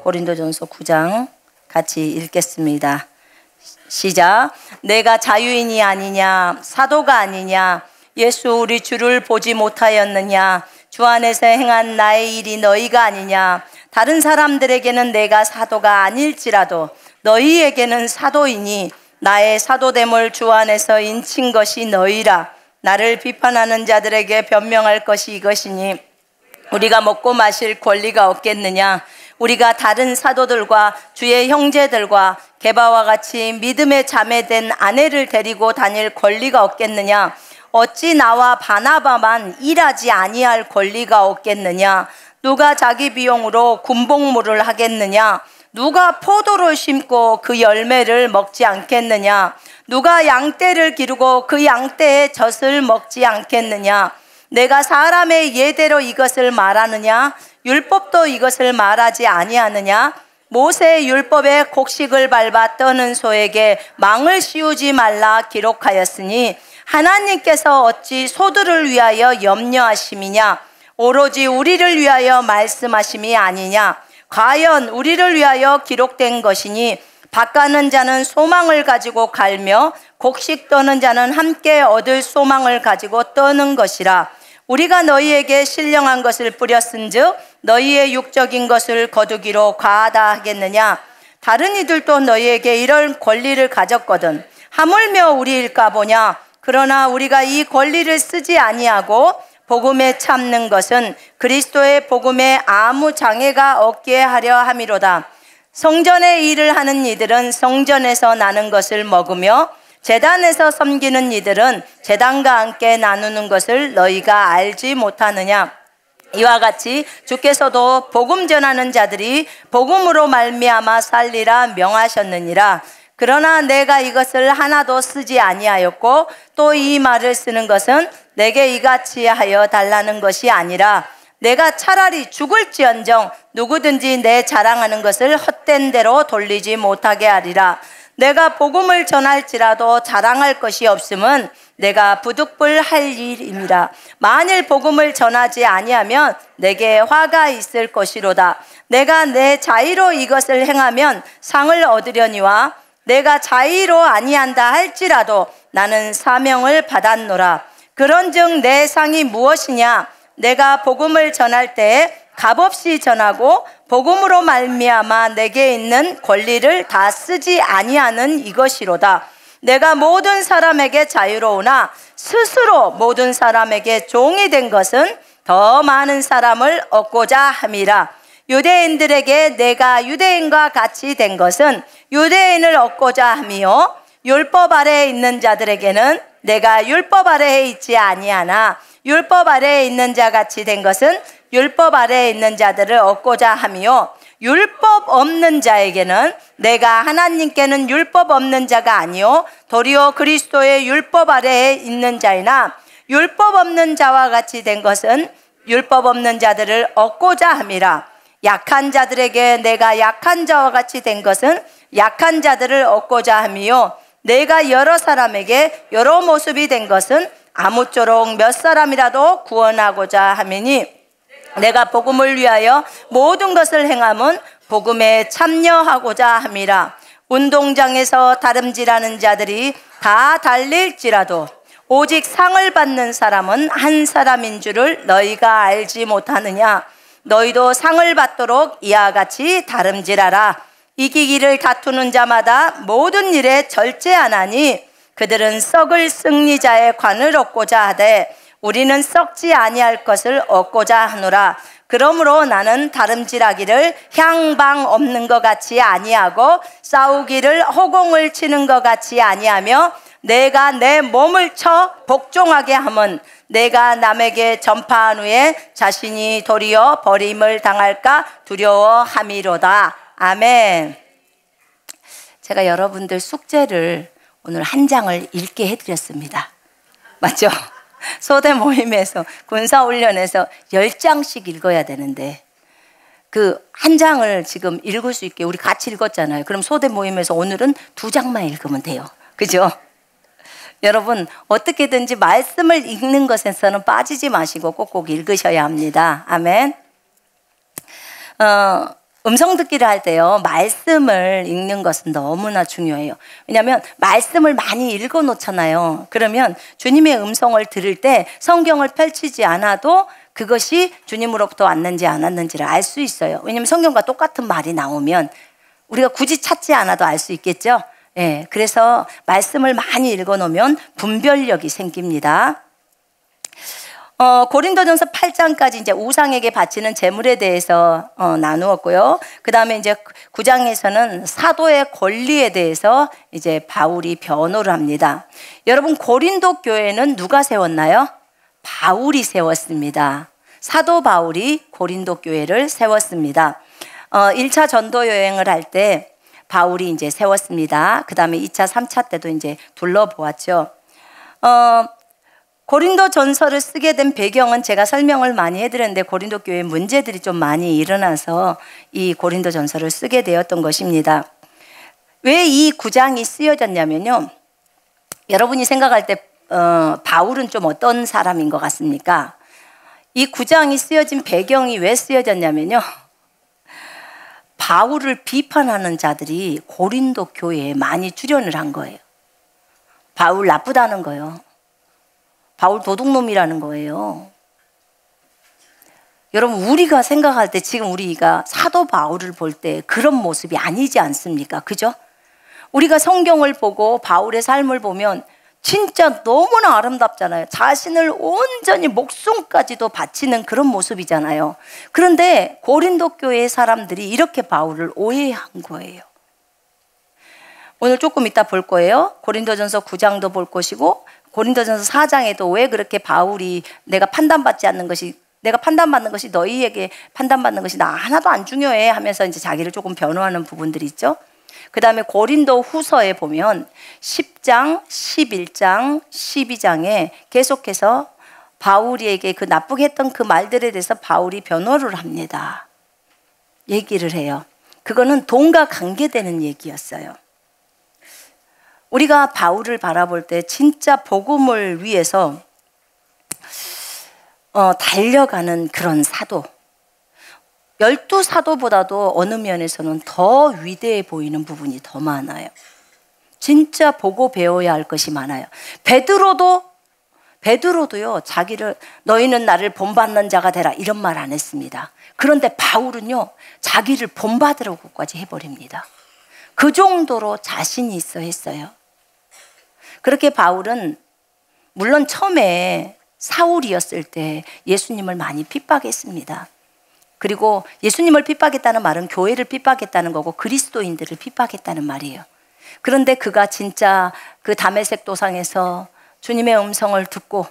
고린도전서 9장 같이 읽겠습니다. 시작. 내가 자유인이 아니냐, 사도가 아니냐, 예수 우리 주를 보지 못하였느냐, 주 안에서 행한 나의 일이 너희가 아니냐. 다른 사람들에게는 내가 사도가 아닐지라도 너희에게는 사도이니 나의 사도됨을 주 안에서 인친 것이 너희라. 나를 비판하는 자들에게 변명할 것이 이것이니 우리가 먹고 마실 권리가 없겠느냐. 우리가 다른 사도들과 주의 형제들과 게바와 같이 믿음의 자매된 아내를 데리고 다닐 권리가 없겠느냐. 어찌 나와 바나바만 일하지 아니할 권리가 없겠느냐. 누가 자기 비용으로 군복무를 하겠느냐. 누가 포도를 심고 그 열매를 먹지 않겠느냐. 누가 양떼를 기르고 그 양떼의 젖을 먹지 않겠느냐. 내가 사람의 예대로 이것을 말하느냐. 율법도 이것을 말하지 아니하느냐. 모세의 율법에 곡식을 밟아 떠는 소에게 망을 씌우지 말라 기록하였으니 하나님께서 어찌 소들을 위하여 염려하심이냐. 오로지 우리를 위하여 말씀하심이 아니냐. 과연 우리를 위하여 기록된 것이니 밭가는 자는 소망을 가지고 갈며 곡식 떠는 자는 함께 얻을 소망을 가지고 떠는 것이라. 우리가 너희에게 신령한 것을 뿌렸은즉 너희의 육적인 것을 거두기로 과하다 하겠느냐. 다른 이들도 너희에게 이런 권리를 가졌거든 하물며 우리일까 보냐. 그러나 우리가 이 권리를 쓰지 아니하고 복음에 참는 것은 그리스도의 복음에 아무 장애가 없게 하려 함이로다. 성전의 일을 하는 이들은 성전에서 나는 것을 먹으며 제단에서 섬기는 이들은 제단과 함께 나누는 것을 너희가 알지 못하느냐. 이와 같이 주께서도 복음 전하는 자들이 복음으로 말미암아 살리라 명하셨느니라. 그러나 내가 이것을 하나도 쓰지 아니하였고 또 이 말을 쓰는 것은 내게 이같이 하여 달라는 것이 아니라 내가 차라리 죽을지언정 누구든지 내 자랑하는 것을 헛된 대로 돌리지 못하게 하리라. 내가 복음을 전할지라도 자랑할 것이 없음은 내가 부득불할 일임이라. 만일 복음을 전하지 아니하면 내게 화가 있을 것이로다. 내가 내 자의로 이것을 행하면 상을 얻으려니와 내가 자의로 아니한다 할지라도 나는 사명을 받았노라. 그런즉 내 상이 무엇이냐. 내가 복음을 전할 때에 값없이 전하고 복음으로 말미암아 내게 있는 권리를 다 쓰지 아니하는 이것이로다. 내가 모든 사람에게 자유로우나 스스로 모든 사람에게 종이 된 것은 더 많은 사람을 얻고자 함이라. 유대인들에게 내가 유대인과 같이 된 것은 유대인을 얻고자 함이요 율법 아래에 있는 자들에게는 내가 율법 아래에 있지 아니하나 율법 아래에 있는 자 같이 된 것은 율법 아래에 있는 자들을 얻고자 함이요 율법 없는 자에게는 내가 하나님께는 율법 없는 자가 아니요 도리어 그리스도의 율법 아래에 있는 자이나 율법 없는 자와 같이 된 것은 율법 없는 자들을 얻고자 함이라. 약한 자들에게 내가 약한 자와 같이 된 것은 약한 자들을 얻고자 함이요 내가 여러 사람에게 여러 모습이 된 것은 아무쪼록 몇 사람이라도 구원하고자 함이니 내가 복음을 위하여 모든 것을 행함은 복음에 참여하고자 함이라. 운동장에서 다름질하는 자들이 다 달릴지라도 오직 상을 받는 사람은 한 사람인 줄을 너희가 알지 못하느냐. 너희도 상을 받도록 이와 같이 다름질하라. 이기기를 다투는 자마다 모든 일에 절제하나니 그들은 썩을 승리자의 관을 얻고자 하되 우리는 썩지 아니할 것을 얻고자 하노라. 그러므로 나는 다름질하기를 향방 없는 것 같이 아니하고 싸우기를 허공을 치는 것 같이 아니하며 내가 내 몸을 쳐 복종하게 함은 내가 남에게 전파한 후에 자신이 도리어 버림을 당할까 두려워함이로다. 아멘. 제가 여러분들 숙제를 오늘 한 장을 읽게 해드렸습니다. 맞죠? 소대 모임에서 군사훈련에서 10장씩 읽어야 되는데 그 한 장을 지금 읽을 수 있게 우리 같이 읽었잖아요. 그럼 소대 모임에서 오늘은 2장만 읽으면 돼요. 그죠? 여러분 어떻게든지 말씀을 읽는 것에서는 빠지지 마시고 꼭꼭 읽으셔야 합니다. 아멘. 음성 듣기를 할 때요, 말씀을 읽는 것은 너무나 중요해요. 왜냐하면 말씀을 많이 읽어 놓잖아요. 그러면 주님의 음성을 들을 때 성경을 펼치지 않아도 그것이 주님으로부터 왔는지 안 왔는지를 알 수 있어요. 왜냐하면 성경과 똑같은 말이 나오면 우리가 굳이 찾지 않아도 알 수 있겠죠. 예, 그래서 말씀을 많이 읽어 놓으면 분별력이 생깁니다. 고린도전서 8장까지 이제 우상에게 바치는 제물에 대해서 나누었고요. 그 다음에 이제 9장에서는 사도의 권리에 대해서 이제 바울이 변호를 합니다. 여러분, 고린도 교회는 누가 세웠나요? 바울이 세웠습니다. 사도 바울이 고린도 교회를 세웠습니다. 1차 전도 여행을 할 때 바울이 이제 세웠습니다. 그 다음에 2차, 3차 때도 이제 둘러보았죠. 고린도 전서를 쓰게 된 배경은 제가 설명을 많이 해드렸는데 고린도 교회에 문제들이 좀 많이 일어나서 이 고린도 전서를 쓰게 되었던 것입니다. 왜 이 9장이 쓰여졌냐면요. 여러분이 생각할 때 바울은 좀 어떤 사람인 것 같습니까? 이 9장이 쓰여진 배경이 왜 쓰여졌냐면요. 바울을 비판하는 자들이 고린도 교회에 많이 출연을 한 거예요. 바울 나쁘다는 거예요. 바울 도둑놈이라는 거예요. 여러분, 우리가 생각할 때 지금 우리가 사도 바울을 볼 때 그런 모습이 아니지 않습니까? 그죠? 우리가 성경을 보고 바울의 삶을 보면 진짜 너무나 아름답잖아요. 자신을 온전히 목숨까지도 바치는 그런 모습이잖아요. 그런데 고린도 교회의 사람들이 이렇게 바울을 오해한 거예요. 오늘 조금 이따 볼 거예요. 고린도전서 9장도 볼 것이고 고린도전서 4장에도 왜 그렇게 바울이 내가 판단받는 것이 너희에게 판단받는 것이 나 하나도 안 중요해 하면서 이제 자기를 조금 변호하는 부분들이 있죠. 그 다음에 고린도 후서에 보면 10장, 11장, 12장에 계속해서 바울에게 그 나쁘게 했던 그 말들에 대해서 바울이 변호를 합니다. 얘기를 해요. 그거는 돈과 관계되는 얘기였어요. 우리가 바울을 바라볼 때 진짜 복음을 위해서 달려가는 그런 사도, 12사도보다도 어느 면에서는 더 위대해 보이는 부분이 더 많아요. 진짜 보고 배워야 할 것이 많아요. 베드로도요, 자기를 너희는 나를 본받는 자가 되라 이런 말 안 했습니다. 그런데 바울은요, 자기를 본받으라고까지 해버립니다. 그 정도로 자신이 있어 했어요. 그렇게 바울은 물론 처음에 사울이었을 때 예수님을 많이 핍박했습니다. 그리고 예수님을 핍박했다는 말은 교회를 핍박했다는 거고 그리스도인들을 핍박했다는 말이에요. 그런데 그가 진짜 그 다메섹 도상에서 주님의 음성을 듣고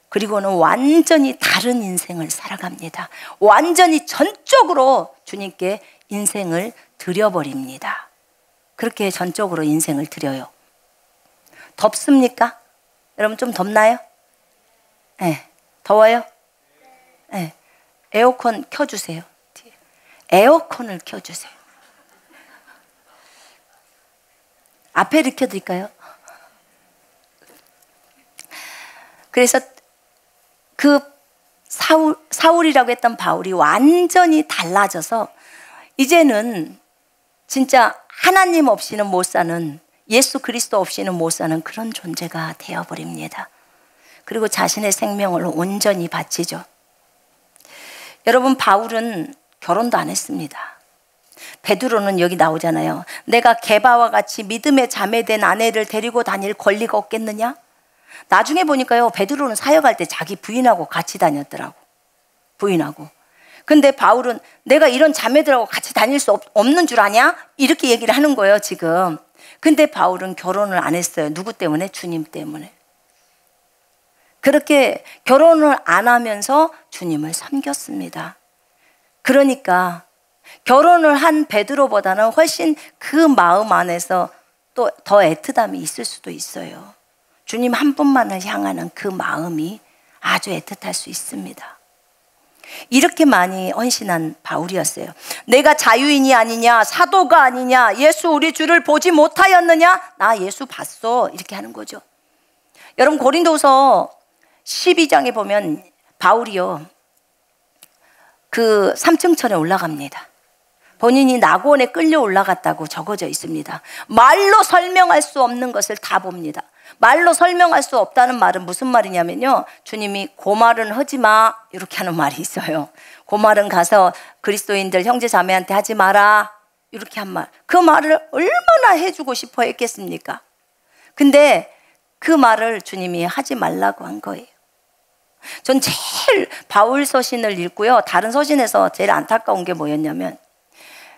그리고는 완전히 다른 인생을 살아갑니다. 완전히 전적으로 주님께 인생을 드려버립니다. 그렇게 전적으로 인생을 드려요. 덥습니까? 여러분 좀 덥나요? 네. 더워요? 네. 에어컨 켜주세요. 에어컨을 켜주세요. 앞에를 켜드릴까요? 그래서 그 사울이라고 했던 바울이 완전히 달라져서 이제는 진짜 하나님 없이는 못 사는, 예수 그리스도 없이는 못 사는 그런 존재가 되어버립니다. 그리고 자신의 생명을 온전히 바치죠. 여러분, 바울은 결혼도 안 했습니다. 베드로는 여기 나오잖아요. 내가 게바와 같이 믿음의 자매된 아내를 데리고 다닐 권리가 없겠느냐? 나중에 보니까요, 베드로는 사역할 때 자기 부인하고 같이 다녔더라고. 부인하고. 근데 바울은 내가 이런 자매들하고 같이 다닐 수 없는 줄 아냐? 이렇게 얘기를 하는 거예요, 지금. 근데 바울은 결혼을 안 했어요. 누구 때문에? 주님 때문에. 그렇게 결혼을 안 하면서 주님을 섬겼습니다. 그러니까 결혼을 한 베드로보다는 훨씬 그 마음 안에서 또 더 애틋함이 있을 수도 있어요. 주님 한 분만을 향하는 그 마음이 아주 애틋할 수 있습니다. 이렇게 많이 헌신한 바울이었어요. 내가 자유인이 아니냐, 사도가 아니냐, 예수 우리 주를 보지 못하였느냐? 나 예수 봤어. 이렇게 하는 거죠. 여러분, 고린도서 12장에 보면 바울이요, 그 3층천에 올라갑니다. 본인이 낙원에 끌려 올라갔다고 적어져 있습니다. 말로 설명할 수 없는 것을 다 봅니다. 말로 설명할 수 없다는 말은 무슨 말이냐면요, 주님이 그 말은 하지 마 이렇게 하는 말이 있어요. 그 말은 가서 그리스도인들 형제 자매한테 하지 마라 이렇게 한 말, 그 말을 얼마나 해주고 싶어 했겠습니까? 근데 그 말을 주님이 하지 말라고 한 거예요. 전 제일 바울 서신을 읽고요, 다른 서신에서 제일 안타까운 게 뭐였냐면,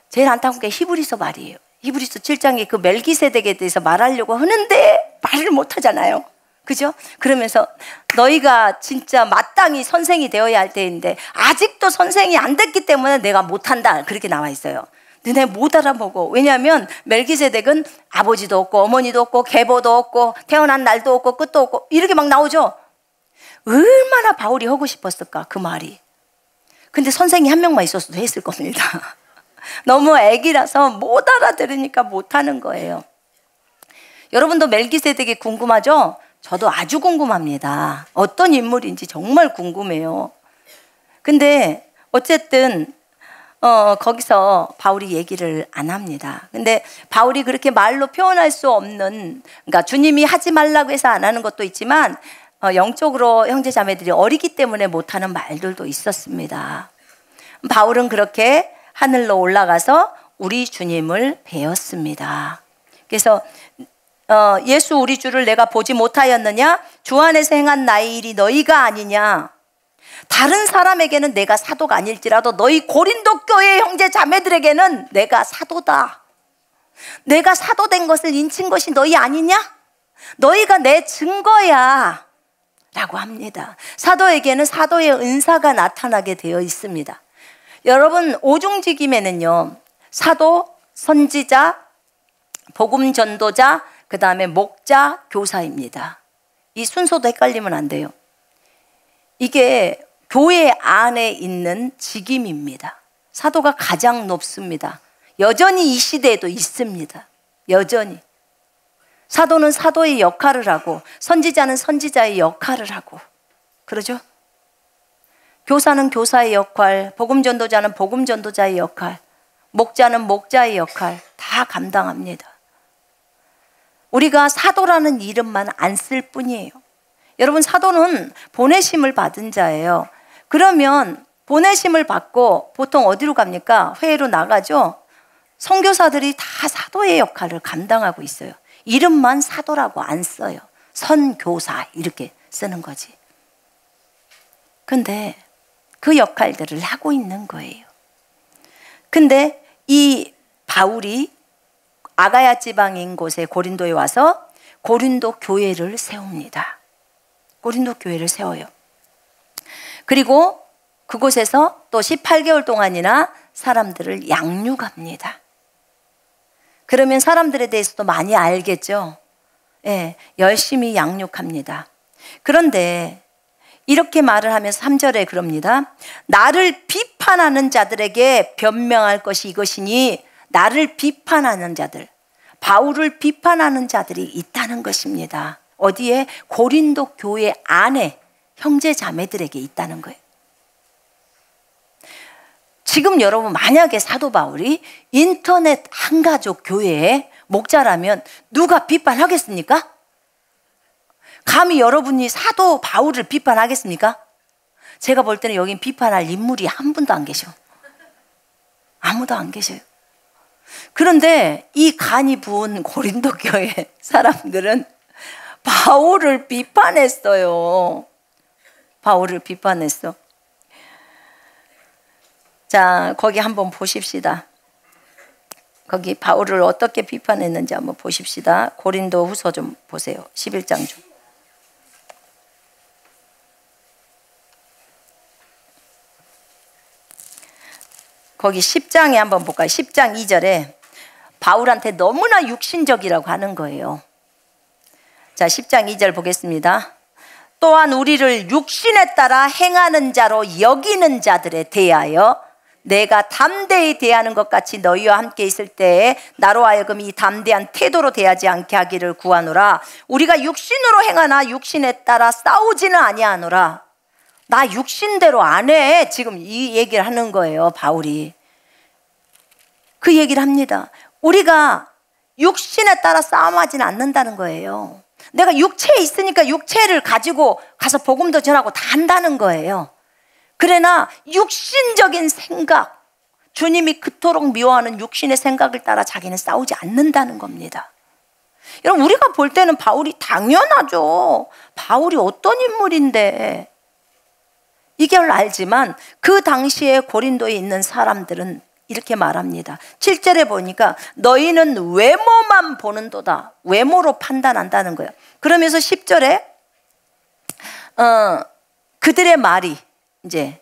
제일 안타까운 게 히브리서 말이에요. 히브리서 7장에 그 멜기세덱에 대해서 말하려고 하는데 말을 못 하잖아요. 그죠? 그러면서 너희가 진짜 마땅히 선생이 되어야 할 때인데 아직도 선생이 안 됐기 때문에 내가 못한다, 그렇게 나와 있어요. 너네 못 알아보고. 왜냐하면 멜기세덱은 아버지도 없고 어머니도 없고 계보도 없고 태어난 날도 없고 끝도 없고 이렇게 막 나오죠. 얼마나 바울이 하고 싶었을까 그 말이. 근데 선생이 한 명만 있었어도 했을 겁니다. 너무 애기라서 못 알아들으니까 못하는 거예요. 여러분도 멜기세덱이 궁금하죠? 저도 아주 궁금합니다. 어떤 인물인지 정말 궁금해요. 근데 어쨌든 거기서 바울이 얘기를 안 합니다. 근데 바울이 그렇게 말로 표현할 수 없는, 그러니까 주님이 하지 말라고 해서 안 하는 것도 있지만 영적으로 형제 자매들이 어리기 때문에 못하는 말들도 있었습니다. 바울은 그렇게 하늘로 올라가서 우리 주님을 뵈었습니다. 그래서 예수 우리 주를 내가 보지 못하였느냐? 주 안에서 행한 나의 일이 너희가 아니냐? 다른 사람에게는 내가 사도가 아닐지라도 너희 고린도 교회 형제 자매들에게는 내가 사도다. 내가 사도된 것을 인친 것이 너희 아니냐? 너희가 내 증거야 라고 합니다. 사도에게는 사도의 은사가 나타나게 되어 있습니다. 여러분, 오중직임에는요, 사도, 선지자, 복음 전도자, 그 다음에 목자, 교사입니다. 이 순서도 헷갈리면 안 돼요. 이게 교회 안에 있는 직임입니다. 사도가 가장 높습니다. 여전히 이 시대에도 있습니다. 여전히. 사도는 사도의 역할을 하고 선지자는 선지자의 역할을 하고 그러죠? 교사는 교사의 역할, 복음 전도자는 복음 전도자의 역할, 목자는 목자의 역할 다 감당합니다. 우리가 사도라는 이름만 안 쓸 뿐이에요. 여러분, 사도는 보내심을 받은 자예요. 그러면 보내심을 받고 보통 어디로 갑니까? 회의로 나가죠. 선교사들이 다 사도의 역할을 감당하고 있어요. 이름만 사도라고 안 써요. 선교사 이렇게 쓰는 거지. 근데 그 역할들을 하고 있는 거예요. 근데 이 바울이 아가야 지방인 곳에 고린도에 와서 고린도 교회를 세웁니다. 고린도 교회를 세워요. 그리고 그곳에서 또 18개월 동안이나 사람들을 양육합니다. 그러면 사람들에 대해서도 많이 알겠죠. 예, 열심히 양육합니다. 그런데 이렇게 말을 하면서 3절에 그럽니다. 나를 비판하는 자들에게 변명할 것이 이것이니, 나를 비판하는 자들, 바울을 비판하는 자들이 있다는 것입니다. 어디에? 고린도 교회 안에 형제 자매들에게 있다는 거예요. 지금 여러분, 만약에 사도 바울이 인터넷 한가족 교회에 목자라면 누가 비판하겠습니까? 감히 여러분이 사도 바울을 비판하겠습니까? 제가 볼 때는 여긴 비판할 인물이 한 분도 안 계셔. 아무도 안 계셔요. 그런데 이 간이 부은 고린도 교회 사람들은 바울을 비판했어요. 바울을 비판했어. 자, 거기 한번 보십시다. 거기 바울을 어떻게 비판했는지 한번 보십시다. 고린도 후서 좀 보세요. 11장 좀. 거기 10장에 한번 볼까요? 10장 2절에 바울한테 너무나 육신적이라고 하는 거예요. 자, 10장 2절 보겠습니다. 또한 우리를 육신에 따라 행하는 자로 여기는 자들에 대하여 내가 담대히 대하는 것 같이 너희와 함께 있을 때에 나로 하여금 이 담대한 태도로 대하지 않게 하기를 구하노라. 우리가 육신으로 행하나 육신에 따라 싸우지는 아니하노라. 나 육신대로 안 해. 지금 이 얘기를 하는 거예요, 바울이. 그 얘기를 합니다. 우리가 육신에 따라 싸움하지는 않는다는 거예요. 내가 육체에 있으니까 육체를 가지고 가서 복음도 전하고 다 한다는 거예요. 그러나 육신적인 생각, 주님이 그토록 미워하는 육신의 생각을 따라 자기는 싸우지 않는다는 겁니다. 여러분, 우리가 볼 때는 바울이 당연하죠. 바울이 어떤 인물인데. 이걸 알지만 그 당시에 고린도에 있는 사람들은 이렇게 말합니다. 7절에 보니까 너희는 외모만 보는도다. 외모로 판단한다는 거예요. 그러면서 10절에 그들의 말이 이제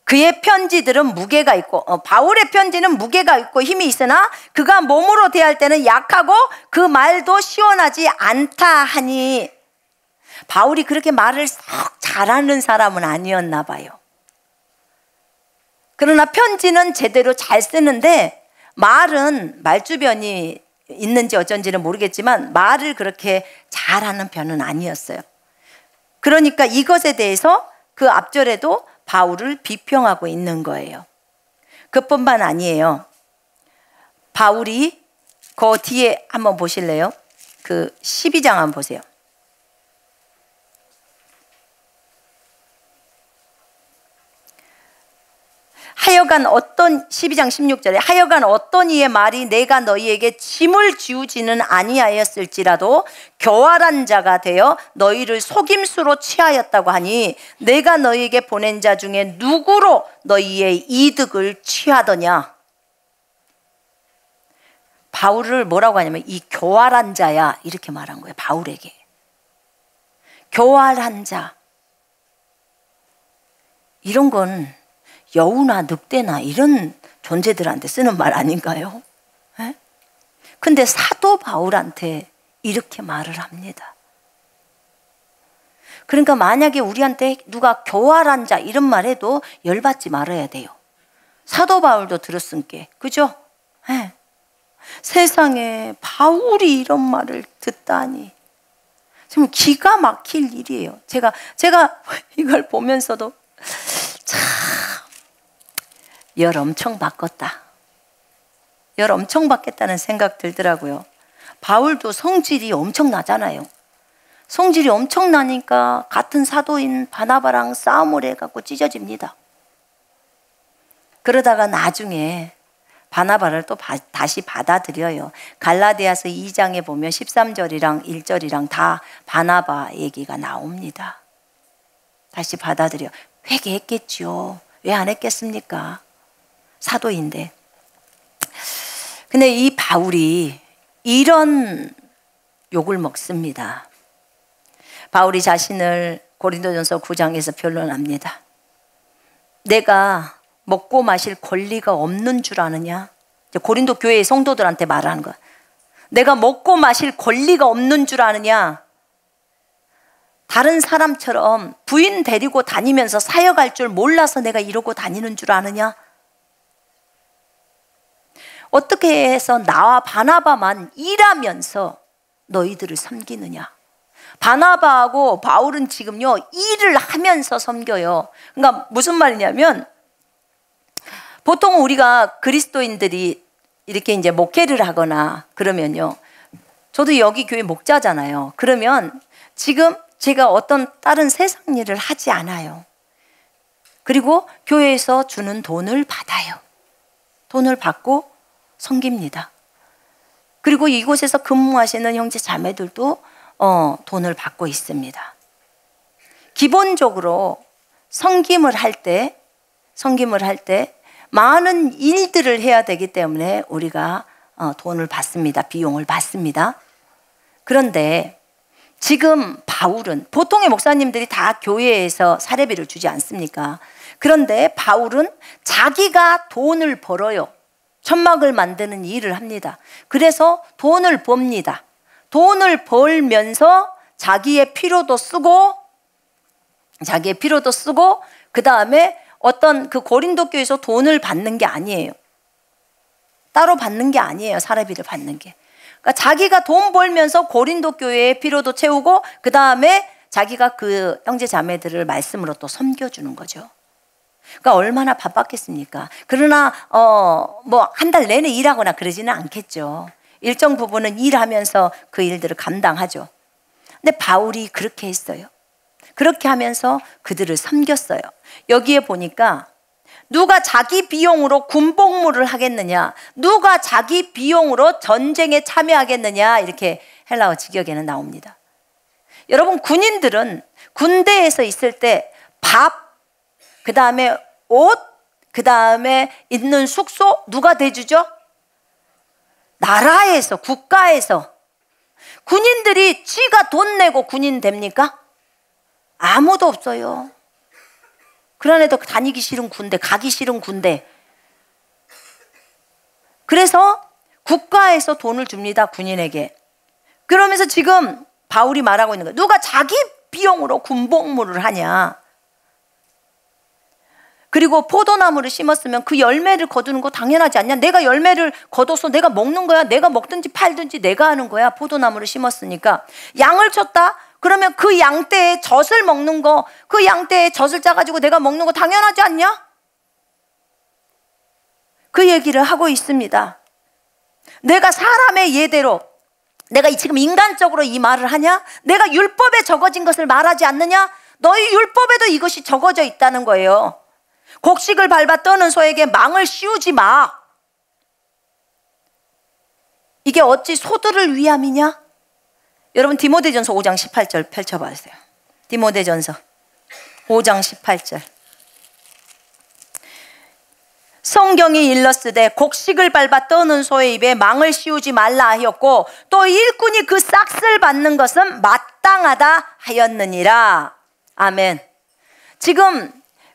그의 편지들은 무게가 있고 바울의 편지는 무게가 있고 힘이 있으나 그가 몸으로 대할 때는 약하고 그 말도 시원하지 않다 하니, 바울이 그렇게 말을 썩 잘하는 사람은 아니었나 봐요. 그러나 편지는 제대로 잘 쓰는데 말은 말주변이 있는지 어쩐지는 모르겠지만 말을 그렇게 잘하는 편은 아니었어요. 그러니까 이것에 대해서 그 앞절에도 바울을 비평하고 있는 거예요. 그뿐만 아니에요. 바울이 그 뒤에 한번 보실래요? 그 12장 한번 보세요. 하여간 어떤 12장 16절에 하여간 어떤 이의 말이 내가 너희에게 짐을 지우지는 아니하였을지라도 교활한 자가 되어 너희를 속임수로 취하였다고 하니 내가 너희에게 보낸 자 중에 누구로 너희의 이득을 취하더냐. 바울을 뭐라고 하냐면 이 교활한 자야 이렇게 말한 거예요. 바울에게 교활한 자, 이런 건 여우나 늑대나 이런 존재들한테 쓰는 말 아닌가요? 에? 근데 사도 바울한테 이렇게 말을 합니다. 그러니까 만약에 우리한테 누가 교활한 자 이런 말 해도 열받지 말아야 돼요. 사도 바울도 들었으니까, 그죠? 에? 세상에 바울이 이런 말을 듣다니 정말 기가 막힐 일이에요. 제가 이걸 보면서도 참 열 엄청 받겠다. 열 엄청 받겠다는 생각 들더라고요. 바울도 성질이 엄청나잖아요. 성질이 엄청나니까 같은 사도인 바나바랑 싸움을 해갖고 찢어집니다. 그러다가 나중에 바나바를 또 다시 받아들여요. 갈라디아서 2장에 보면 13절이랑 1절이랑 다 바나바 얘기가 나옵니다. 다시 받아들여. 회개했겠죠. 왜 안 했겠습니까? 사도인데. 근데 이 바울이 이런 욕을 먹습니다. 바울이 자신을 고린도전서 9장에서 변론합니다. 내가 먹고 마실 권리가 없는 줄 아느냐? 고린도 교회의 성도들한테 말하는 거야. 내가 먹고 마실 권리가 없는 줄 아느냐? 다른 사람처럼 부인 데리고 다니면서 사역할 줄 몰라서 내가 이러고 다니는 줄 아느냐? 어떻게 해서 나와 바나바만 일하면서 너희들을 섬기느냐? 바나바하고 바울은 지금요 일을 하면서 섬겨요. 그러니까 무슨 말이냐면, 보통 우리가 그리스도인들이 이렇게 이제 목회를 하거나 그러면요, 저도 여기 교회 목자잖아요. 그러면 지금 제가 어떤 다른 세상 일을 하지 않아요. 그리고 교회에서 주는 돈을 받아요. 돈을 받고 섬깁니다. 그리고 이곳에서 근무하시는 형제 자매들도 돈을 받고 있습니다. 기본적으로 섬김을 할 때 많은 일들을 해야 되기 때문에 우리가 돈을 받습니다. 비용을 받습니다. 그런데 지금 바울은, 보통의 목사님들이 다 교회에서 사례비를 주지 않습니까? 그런데 바울은 자기가 돈을 벌어요. 천막을 만드는 일을 합니다. 그래서 돈을 법니다. 돈을 벌면서 자기의 필요도 쓰고 그 다음에 어떤 그 고린도 교회에서 돈을 받는 게 아니에요. 따로 받는 게 아니에요. 사례비를 받는 게. 그러니까 자기가 돈 벌면서 고린도 교회의 필요도 채우고 그 다음에 자기가 그 형제 자매들을 말씀으로 또 섬겨주는 거죠. 그러니까 얼마나 바빴겠습니까? 그러나 뭐 한 달 내내 일하거나 그러지는 않겠죠. 일정 부분은 일하면서 그 일들을 감당하죠. 근데 바울이 그렇게 했어요. 그렇게 하면서 그들을 섬겼어요. 여기에 보니까 누가 자기 비용으로 군복무를 하겠느냐, 누가 자기 비용으로 전쟁에 참여하겠느냐, 이렇게 헬라어 직역에는 나옵니다. 여러분, 군인들은 군대에서 있을 때 밥, 그 다음에 옷, 그 다음에 있는 숙소 누가 대주죠? 나라에서, 국가에서. 군인들이 지가 돈 내고 군인 됩니까? 아무도 없어요. 그런데도 다니기 싫은 군대, 가기 싫은 군대. 그래서 국가에서 돈을 줍니다, 군인에게. 그러면서 지금 바울이 말하고 있는 거예요. 누가 자기 비용으로 군복무를 하냐. 그리고 포도나무를 심었으면 그 열매를 거두는 거 당연하지 않냐? 내가 열매를 거둬서 내가 먹는 거야. 내가 먹든지 팔든지 내가 하는 거야. 포도나무를 심었으니까. 양을 쳤다? 그러면 그 양떼의 젖을 먹는 거, 그 양떼의 젖을 짜가지고 내가 먹는 거 당연하지 않냐? 그 얘기를 하고 있습니다. 내가 사람의 예대로, 내가 지금 인간적으로 이 말을 하냐? 내가 율법에 적어진 것을 말하지 않느냐? 너희 율법에도 이것이 적어져 있다는 거예요. 곡식을 밟아 떠는 소에게 망을 씌우지 마. 이게 어찌 소들을 위함이냐? 여러분, 디모데전서 5장 18절 펼쳐봐주세요. 디모데전서 5장 18절. 성경이 일렀으되 곡식을 밟아 떠는 소의 입에 망을 씌우지 말라 하였고, 또 일꾼이 그 싹을 받는 것은 마땅하다 하였느니라. 아멘. 지금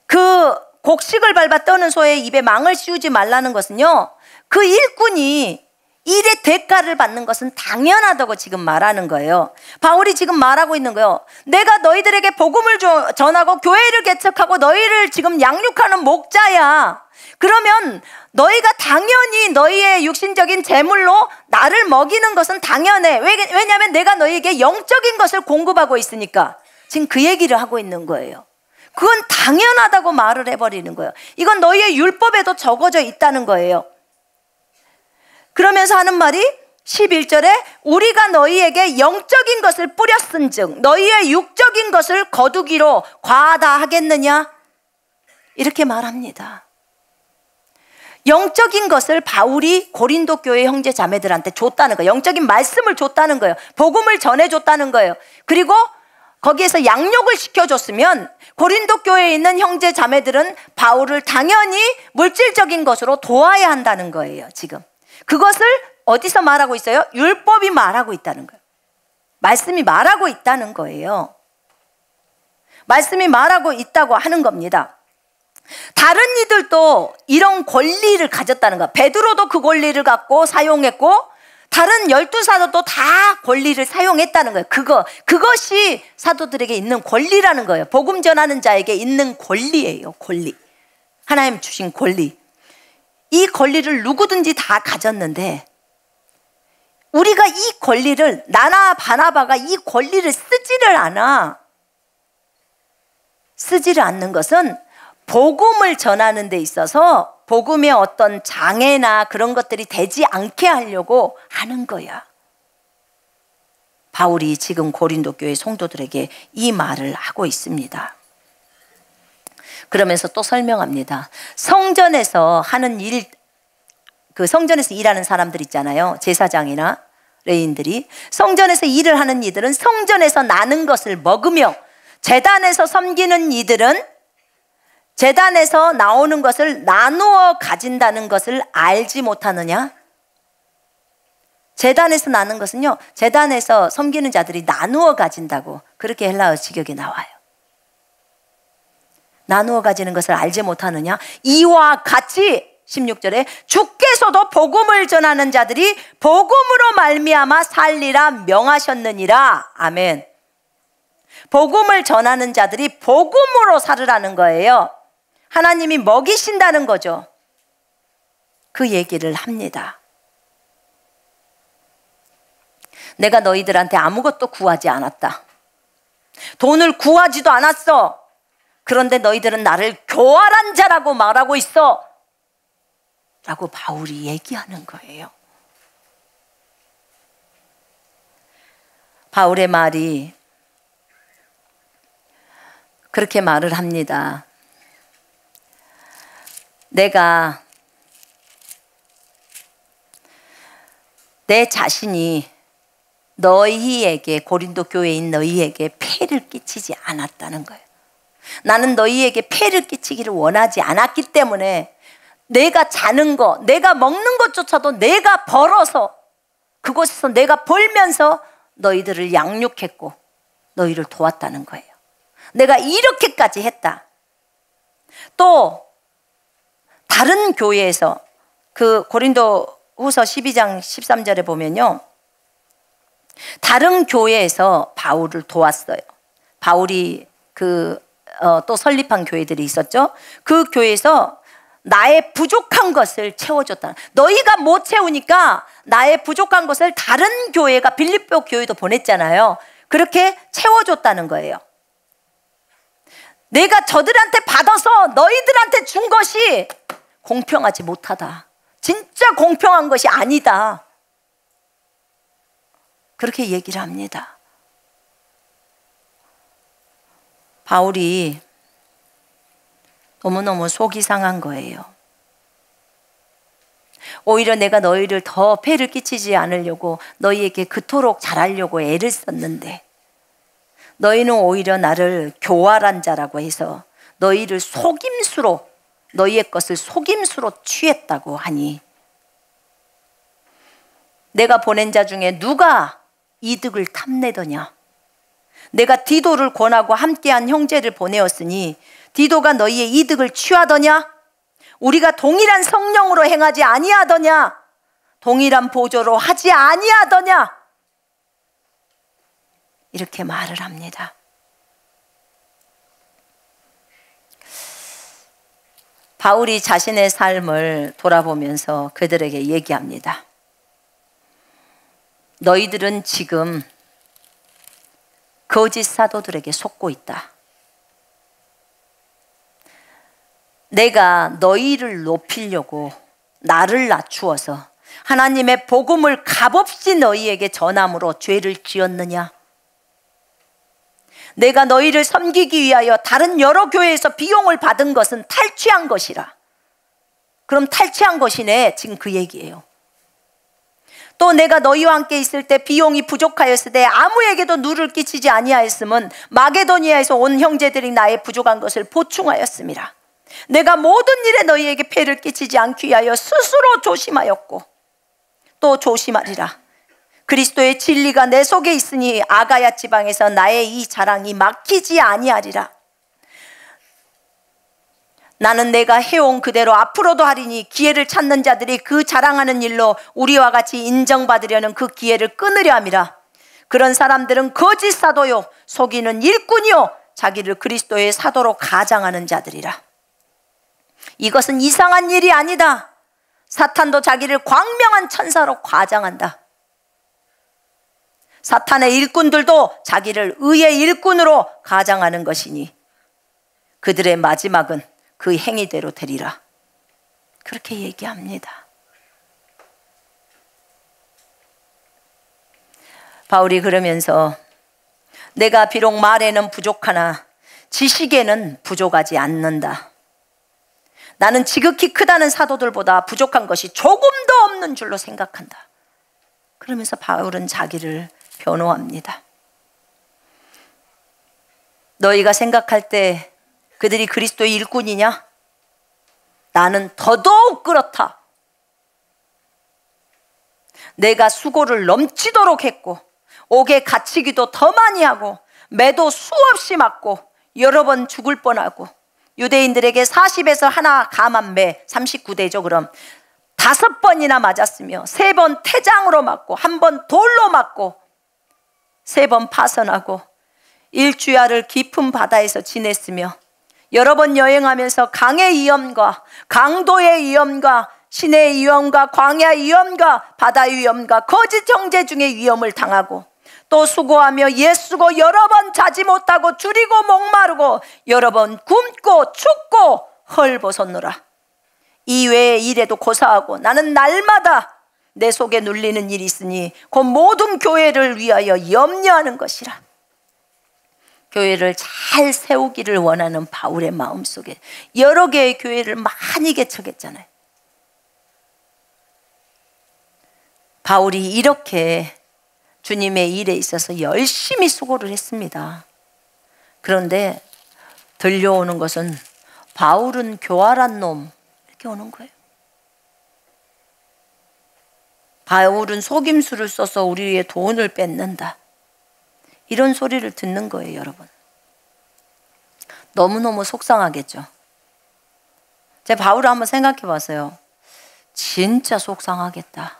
그 곡식을 밟아 떠는 소의 입에 망을 씌우지 말라는 것은요, 그 일꾼이 일의 대가를 받는 것은 당연하다고 지금 말하는 거예요. 바울이 지금 말하고 있는 거예요. 내가 너희들에게 복음을 전하고 교회를 개척하고 너희를 지금 양육하는 목자야. 그러면 너희가 당연히 너희의 육신적인 재물로 나를 먹이는 것은 당연해. 왜냐하면 내가 너희에게 영적인 것을 공급하고 있으니까. 지금 그 얘기를 하고 있는 거예요. 그건 당연하다고 말을 해버리는 거예요. 이건 너희의 율법에도 적어져 있다는 거예요. 그러면서 하는 말이 11절에 우리가 너희에게 영적인 것을 뿌렸은즉 너희의 육적인 것을 거두기로 과하다 하겠느냐? 이렇게 말합니다. 영적인 것을 바울이 고린도 교회 형제 자매들한테 줬다는 거예요. 영적인 말씀을 줬다는 거예요. 복음을 전해줬다는 거예요. 그리고 거기에서 양육을 시켜줬으면 고린도 교회에 있는 형제 자매들은 바울을 당연히 물질적인 것으로 도와야 한다는 거예요. 지금 그것을 어디서 말하고 있어요? 율법이 말하고 있다는 거예요. 말씀이 말하고 있다는 거예요. 말씀이 말하고 있다고 하는 겁니다. 다른 이들도 이런 권리를 가졌다는 거예요. 베드로도 그 권리를 갖고 사용했고 다른 12사도도 다 권리를 사용했다는 거예요. 그것이 사도들에게 있는 권리라는 거예요. 복음 전하는 자에게 있는 권리예요. 권리. 하나님 주신 권리. 이 권리를 누구든지 다 가졌는데 우리가 이 권리를, 나나 바나바가 이 권리를 쓰지를 않아. 쓰지를 않는 것은 복음을 전하는 데 있어서 복음의 어떤 장애나 그런 것들이 되지 않게 하려고 하는 거야. 바울이 지금 고린도 교회 성도들에게 이 말을 하고 있습니다. 그러면서 또 설명합니다. 성전에서 하는 일, 그 성전에서 일하는 사람들 있잖아요. 제사장이나 레인들이. 성전에서 일을 하는 이들은 성전에서 나는 것을 먹으며 제단에서 섬기는 이들은 제단에서 나오는 것을 나누어 가진다는 것을 알지 못하느냐? 제단에서 나는 것은요, 제단에서 섬기는 자들이 나누어 가진다고 그렇게 헬라어 직역에 나와요. 나누어 가지는 것을 알지 못하느냐? 이와 같이 16절에 주께서도 복음을 전하는 자들이 복음으로 말미암아 살리라 명하셨느니라. 아멘. 복음을 전하는 자들이 복음으로 살으라는 거예요. 하나님이 먹이신다는 거죠. 그 얘기를 합니다. 내가 너희들한테 아무것도 구하지 않았다. 돈을 구하지도 않았어. 그런데 너희들은 나를 교활한 자라고 말하고 있어 라고 바울이 얘기하는 거예요. 바울의 말이 그렇게 말을 합니다. 내가 내 자신이 너희에게, 고린도 교회인 너희에게 폐를 끼치지 않았다는 거예요. 나는 너희에게 폐를 끼치기를 원하지 않았기 때문에 내가 자는 거, 내가 먹는 것조차도 내가 벌어서 그곳에서 내가 벌면서 너희들을 양육했고 너희를 도왔다는 거예요. 내가 이렇게까지 했다. 또 다른 교회에서 그 고린도 후서 12장 13절에 보면요, 다른 교회에서 바울을 도왔어요. 바울이 또 설립한 교회들이 있었죠. 그 교회에서 나의 부족한 것을 채워줬다. 너희가 못 채우니까 나의 부족한 것을 다른 교회가, 빌립보 교회도 보냈잖아요. 그렇게 채워줬다는 거예요. 내가 저들한테 받아서 너희들한테 준 것이 공평하지 못하다. 진짜 공평한 것이 아니다. 그렇게 얘기를 합니다. 바울이 너무너무 속이 상한 거예요. 오히려 내가 너희를 더 폐를 끼치지 않으려고 너희에게 그토록 잘하려고 애를 썼는데 너희는 오히려 나를 교활한 자라고 해서 너희를 속임수로, 너희의 것을 속임수로 취했다고 하니 내가 보낸 자 중에 누가 이득을 탐내더냐? 내가 디도를 권하고 함께한 형제를 보내었으니 디도가 너희의 이득을 취하더냐? 우리가 동일한 성령으로 행하지 아니하더냐? 동일한 보조로 하지 아니하더냐? 이렇게 말을 합니다. 바울이 자신의 삶을 돌아보면서 그들에게 얘기합니다. 너희들은 지금 거짓 사도들에게 속고 있다. 내가 너희를 높이려고 나를 낮추어서 하나님의 복음을 값없이 너희에게 전함으로 죄를 지었느냐? 내가 너희를 섬기기 위하여 다른 여러 교회에서 비용을 받은 것은 탈취한 것이라. 그럼 탈취한 것이네, 지금 그 얘기예요. 또 내가 너희와 함께 있을 때 비용이 부족하였을 때 아무에게도 누를 끼치지 아니하였음은 마게도니아에서 온 형제들이 나의 부족한 것을 보충하였음이라. 내가 모든 일에 너희에게 폐를 끼치지 않기 위하여 스스로 조심하였고 또 조심하리라. 그리스도의 진리가 내 속에 있으니 아가야 지방에서 나의 이 자랑이 막히지 아니하리라. 나는 내가 해온 그대로 앞으로도 하리니 기회를 찾는 자들이 그 자랑하는 일로 우리와 같이 인정받으려는 그 기회를 끊으려 함이라. 그런 사람들은 거짓 사도요 속이는 일꾼이요 자기를 그리스도의 사도로 가장하는 자들이라. 이것은 이상한 일이 아니다. 사탄도 자기를 광명한 천사로 과장한다. 사탄의 일꾼들도 자기를 의의 일꾼으로 가장하는 것이니 그들의 마지막은 그 행위대로 되리라. 그렇게 얘기합니다. 바울이 그러면서 내가 비록 말에는 부족하나 지식에는 부족하지 않는다. 나는 지극히 크다는 사도들보다 부족한 것이 조금도 없는 줄로 생각한다. 그러면서 바울은 자기를 변호합니다. 너희가 생각할 때 그들이 그리스도의 일꾼이냐? 나는 더더욱 그렇다. 내가 수고를 넘치도록 했고 옥에 갇히기도 더 많이 하고 매도 수없이 맞고 여러 번 죽을 뻔하고 유대인들에게 40에서 하나 감한 매 39대죠. 그럼 5번이나 맞았으며 3번 태장으로 맞고 1번 돌로 맞고 3번 파선하고 일주야를 깊은 바다에서 지냈으며 여러 번 여행하면서 강의 위험과 강도의 위험과 신의 위험과 광야의 위험과 바다의 위험과 거짓 형제 중의 위험을 당하고 또 수고하며 애쓰고 여러 번 자지 못하고 줄이고 목마르고 여러 번 굶고 춥고 헐벗었노라. 이외의 일에도 고사하고 나는 날마다 내 속에 눌리는 일이 있으니 곧 모든 교회를 위하여 염려하는 것이라. 교회를 잘 세우기를 원하는 바울의 마음속에 여러 개의 교회를 많이 개척했잖아요. 바울이 이렇게 주님의 일에 있어서 열심히 수고를 했습니다. 그런데 들려오는 것은 바울은 교활한 놈, 이렇게 오는 거예요. 바울은 속임수를 써서 우리의 돈을 뺏는다, 이런 소리를 듣는 거예요. 여러분, 너무너무 속상하겠죠. 제가 바울을 한번 생각해 봤어요. 진짜 속상하겠다.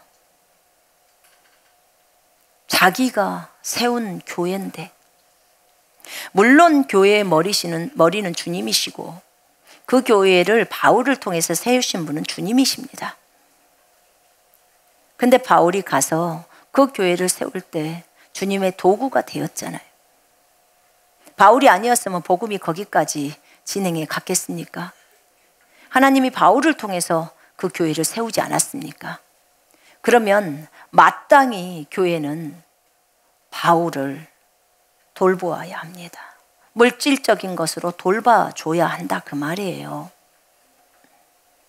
자기가 세운 교회인데, 물론 교회의 머리는 주님이시고 그 교회를 바울을 통해서 세우신 분은 주님이십니다. 근데 바울이 가서 그 교회를 세울 때 주님의 도구가 되었잖아요. 바울이 아니었으면 복음이 거기까지 진행해 갔겠습니까? 하나님이 바울을 통해서 그 교회를 세우지 않았습니까? 그러면 마땅히 교회는 바울을 돌보아야 합니다. 물질적인 것으로 돌봐줘야 한다, 그 말이에요.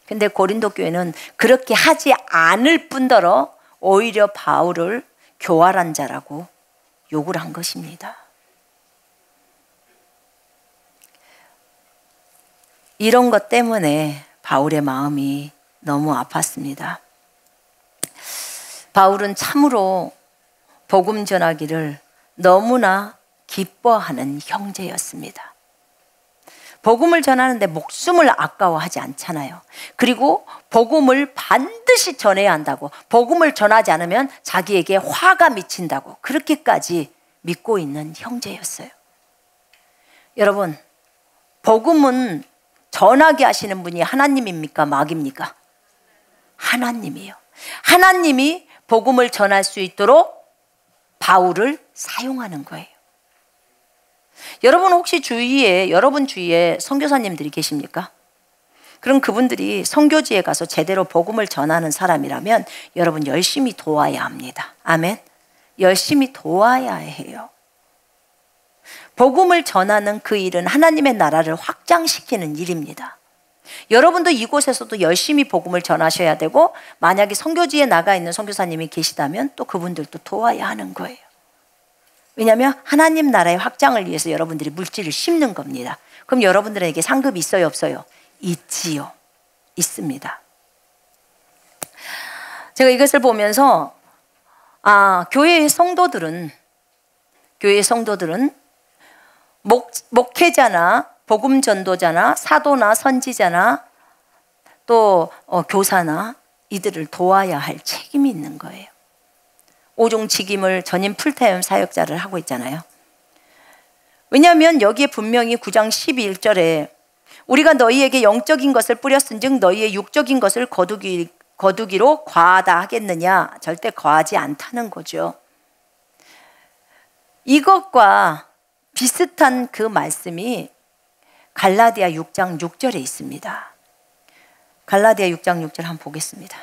근데 고린도 교회는 그렇게 하지 않을 뿐더러 오히려 바울을 교활한 자라고 욕을 한 것입니다. 이런 것 때문에 바울의 마음이 너무 아팠습니다. 바울은 참으로 복음 전하기를 너무나 기뻐하는 형제였습니다. 복음을 전하는데 목숨을 아까워하지 않잖아요. 그리고 복음을 반드시 전해야 한다고, 복음을 전하지 않으면 자기에게 화가 미친다고, 그렇게까지 믿고 있는 형제였어요. 여러분, 복음은 전하게 하시는 분이 하나님입니까, 마귀입니까? 하나님이에요. 하나님이 복음을 전할 수 있도록 바울을 사용하는 거예요. 여러분 혹시 여러분 주위에 선교사님들이 계십니까? 그럼 그분들이 선교지에 가서 제대로 복음을 전하는 사람이라면 여러분 열심히 도와야 합니다. 아멘. 열심히 도와야 해요. 복음을 전하는 그 일은 하나님의 나라를 확장시키는 일입니다. 여러분도 이곳에서도 열심히 복음을 전하셔야 되고, 만약에 선교지에 나가 있는 선교사님이 계시다면 또 그분들도 도와야 하는 거예요. 왜냐하면 하나님 나라의 확장을 위해서 여러분들이 물질을 심는 겁니다. 그럼 여러분들에게 상급이 있어요, 없어요? 있지요. 있습니다. 제가 이것을 보면서 교회의 성도들은 목회자나 복음 전도자나 사도나 선지자나 또 교사나 이들을 도와야 할 책임이 있는 거예요. 오종 직임을 전임 풀타임 사역자를 하고 있잖아요. 왜냐하면 여기에 분명히 9장 12절에 우리가 너희에게 영적인 것을 뿌렸은즉 너희의 육적인 것을 거두기로 과하다 하겠느냐? 절대 과하지 않다는 거죠. 이것과 비슷한 그 말씀이 갈라디아 6장 6절에 있습니다. 갈라디아 6장 6절 한번 보겠습니다.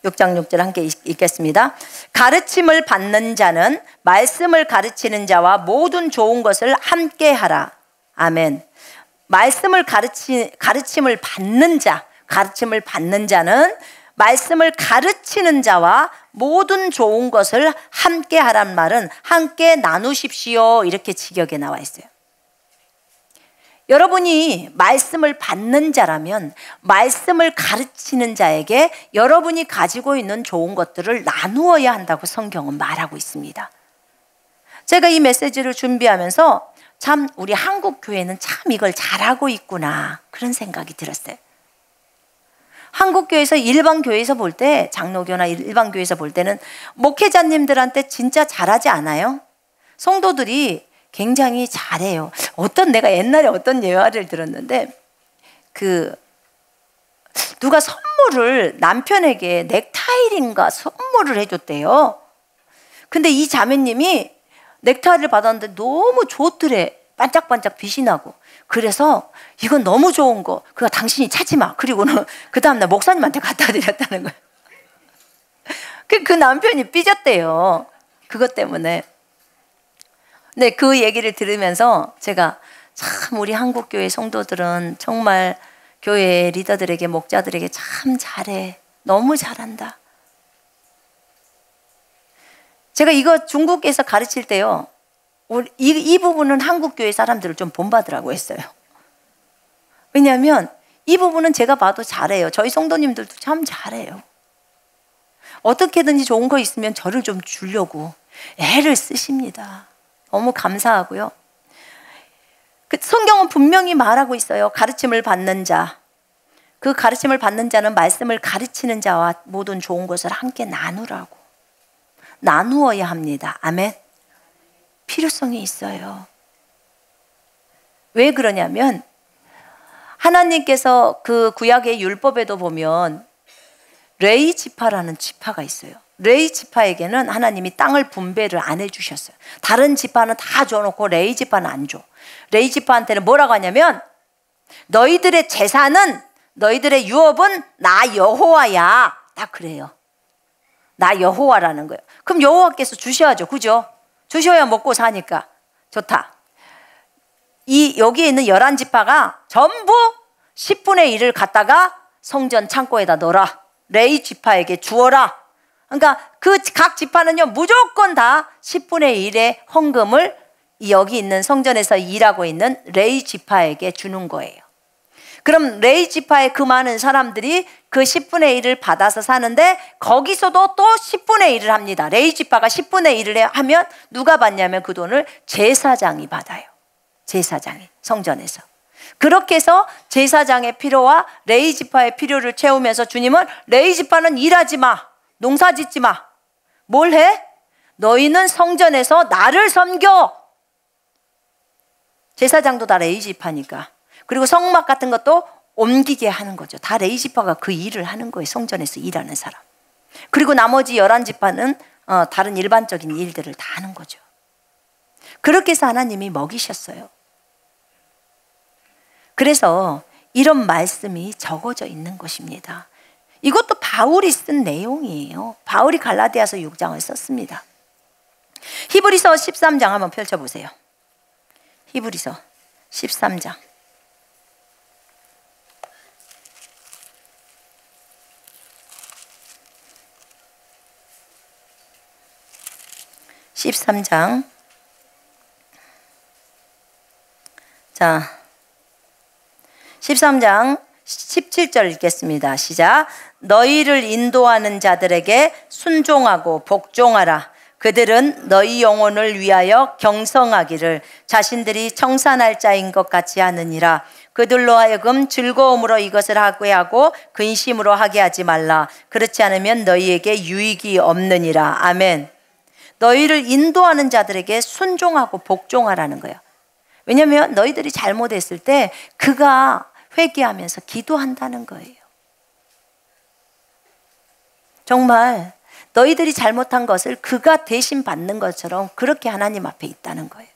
(6장 6절) 함께 읽겠습니다. 가르침을 받는 자는 말씀을 가르치는 자와 모든 좋은 것을 함께 하라. 아멘. 말씀을 가르침을 받는 자는 말씀을 가르치는 자와 모든 좋은 것을 함께 하란 말은 함께 나누십시오, 이렇게 직역에 나와 있어요. 여러분이 말씀을 받는 자라면 말씀을 가르치는 자에게 여러분이 가지고 있는 좋은 것들을 나누어야 한다고 성경은 말하고 있습니다. 제가 이 메시지를 준비하면서 참 우리 한국 교회는 참 이걸 잘하고 있구나, 그런 생각이 들었어요. 한국 교회에서 일반 교회에서 볼 때, 장로교나 일반 교회에서 볼 때는 목회자님들한테 진짜 잘하지 않아요? 성도들이 굉장히 잘해요. 내가 옛날에 어떤 예화를 들었는데, 누가 선물을 남편에게 넥타이인가 선물을 해줬대요. 근데 이 자매님이 넥타이를 받았는데 너무 좋더래. 반짝반짝 빛이 나고. 그래서 이건 너무 좋은 거, 그거 당신이 차지 마. 그리고는 그 다음날 목사님한테 갖다 드렸다는 거예요. 그 남편이 삐졌대요. 그것 때문에. 네, 그 얘기를 들으면서 제가 참 우리 한국교회 성도들은 정말 교회 리더들에게, 목자들에게 참 잘해. 너무 잘한다. 제가 이거 중국에서 가르칠 때요, 이 부분은 한국교회 사람들을 좀 본받으라고 했어요. 왜냐하면 이 부분은 제가 봐도 잘해요. 저희 성도님들도 참 잘해요. 어떻게든지 좋은 거 있으면 저를 좀 주려고 애를 쓰십니다. 너무 감사하고요. 그 성경은 분명히 말하고 있어요. 가르침을 받는 자, 그 가르침을 받는 자는 말씀을 가르치는 자와 모든 좋은 것을 함께 나누라고. 나누어야 합니다. 아멘. 필요성이 있어요. 왜 그러냐면 하나님께서 그 구약의 율법에도 보면 레위 지파라는 지파가 있어요. 레위 지파에게는 하나님이 땅을 분배를 안 해주셨어요. 다른 지파는 다 줘놓고 레위 지파는 안 줘. 레위 지파한테는 뭐라고 하냐면 너희들의 재산은, 너희들의 유업은 나 여호와야. 딱 그래요. 나 여호와라는 거예요. 그럼 여호와께서 주셔야죠. 그죠? 주셔야 먹고 사니까 좋다. 여기에 있는 11지파가 전부 10분의 1을 갖다가 성전 창고에다 넣어라. 레위 지파에게 주어라. 그러니까 그 각 지파는요, 무조건 다 10분의 1의 헌금을 여기 있는 성전에서 일하고 있는 레위 지파에게 주는 거예요. 그럼 레위 지파의 그 많은 사람들이 그 10분의 1을 받아서 사는데 거기서도 또 10분의 1을 합니다. 레위 지파가 10분의 1을 하면 누가 받냐면 그 돈을 제사장이 받아요. 제사장이 성전에서. 그렇게 해서 제사장의 필요와 레위 지파의 필요를 채우면서 주님은 레위 지파는 일하지 마. 농사 짓지 마. 뭘 해? 너희는 성전에서 나를 섬겨. 제사장도 다 레위 지파니까. 그리고 성막 같은 것도 옮기게 하는 거죠. 다 레위 지파가 그 일을 하는 거예요. 성전에서 일하는 사람. 그리고 나머지 11지파는 다른 일반적인 일들을 다 하는 거죠. 그렇게 해서 하나님이 먹이셨어요. 그래서 이런 말씀이 적어져 있는 것입니다. 이것도 바울이 쓴 내용이에요. 바울이 갈라디아서 6장을 썼습니다. 히브리서 13장 한번 펼쳐보세요. 히브리서 13장. 자, 13장 17절 읽겠습니다. 시작. 너희를 인도하는 자들에게 순종하고 복종하라. 그들은 너희 영혼을 위하여 경성하기를 자신들이 청산할 자인 것 같이 하느니라. 그들로 하여금 즐거움으로 이것을 하게 하고 근심으로 하게 하지 말라. 그렇지 않으면 너희에게 유익이 없느니라. 아멘. 너희를 인도하는 자들에게 순종하고 복종하라는 거예요. 왜냐하면 너희들이 잘못했을 때 그가 회개하면서 기도한다는 거예요. 정말 너희들이 잘못한 것을 그가 대신 받는 것처럼 그렇게 하나님 앞에 있다는 거예요.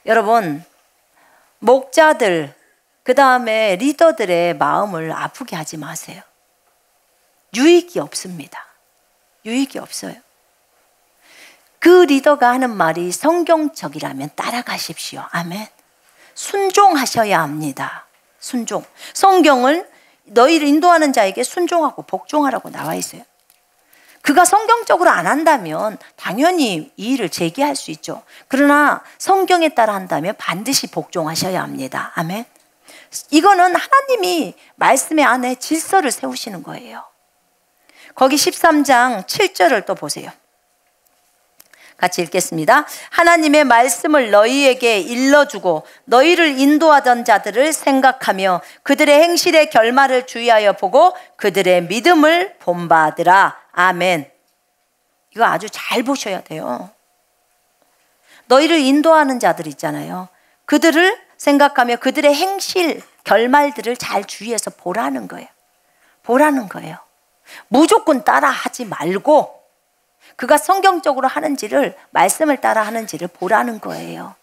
여러분, 목자들, 그 다음에 리더들의 마음을 아프게 하지 마세요. 유익이 없습니다. 유익이 없어요. 그 리더가 하는 말이 성경적이라면 따라가십시오. 아멘. 순종하셔야 합니다. 순종. 성경은 너희를 인도하는 자에게 순종하고 복종하라고 나와 있어요. 그가 성경적으로 안 한다면 당연히 이 일을 제기할 수 있죠. 그러나 성경에 따라 한다면 반드시 복종하셔야 합니다. 아멘. 이거는 하나님이 말씀의 안에 질서를 세우시는 거예요. 거기 13장 7절을 또 보세요. 같이 읽겠습니다. 하나님의 말씀을 너희에게 일러주고 너희를 인도하던 자들을 생각하며 그들의 행실의 결말을 주의하여 보고 그들의 믿음을 본받으라. 아멘. 이거 아주 잘 보셔야 돼요. 너희를 인도하는 자들 있잖아요. 그들을 생각하며 그들의 행실 결말들을 잘 주의해서 보라는 거예요. 보라는 거예요. 무조건 따라 하지 말고 그가 성경적으로 하는지를, 말씀을 따라 하는지를 보라는 거예요.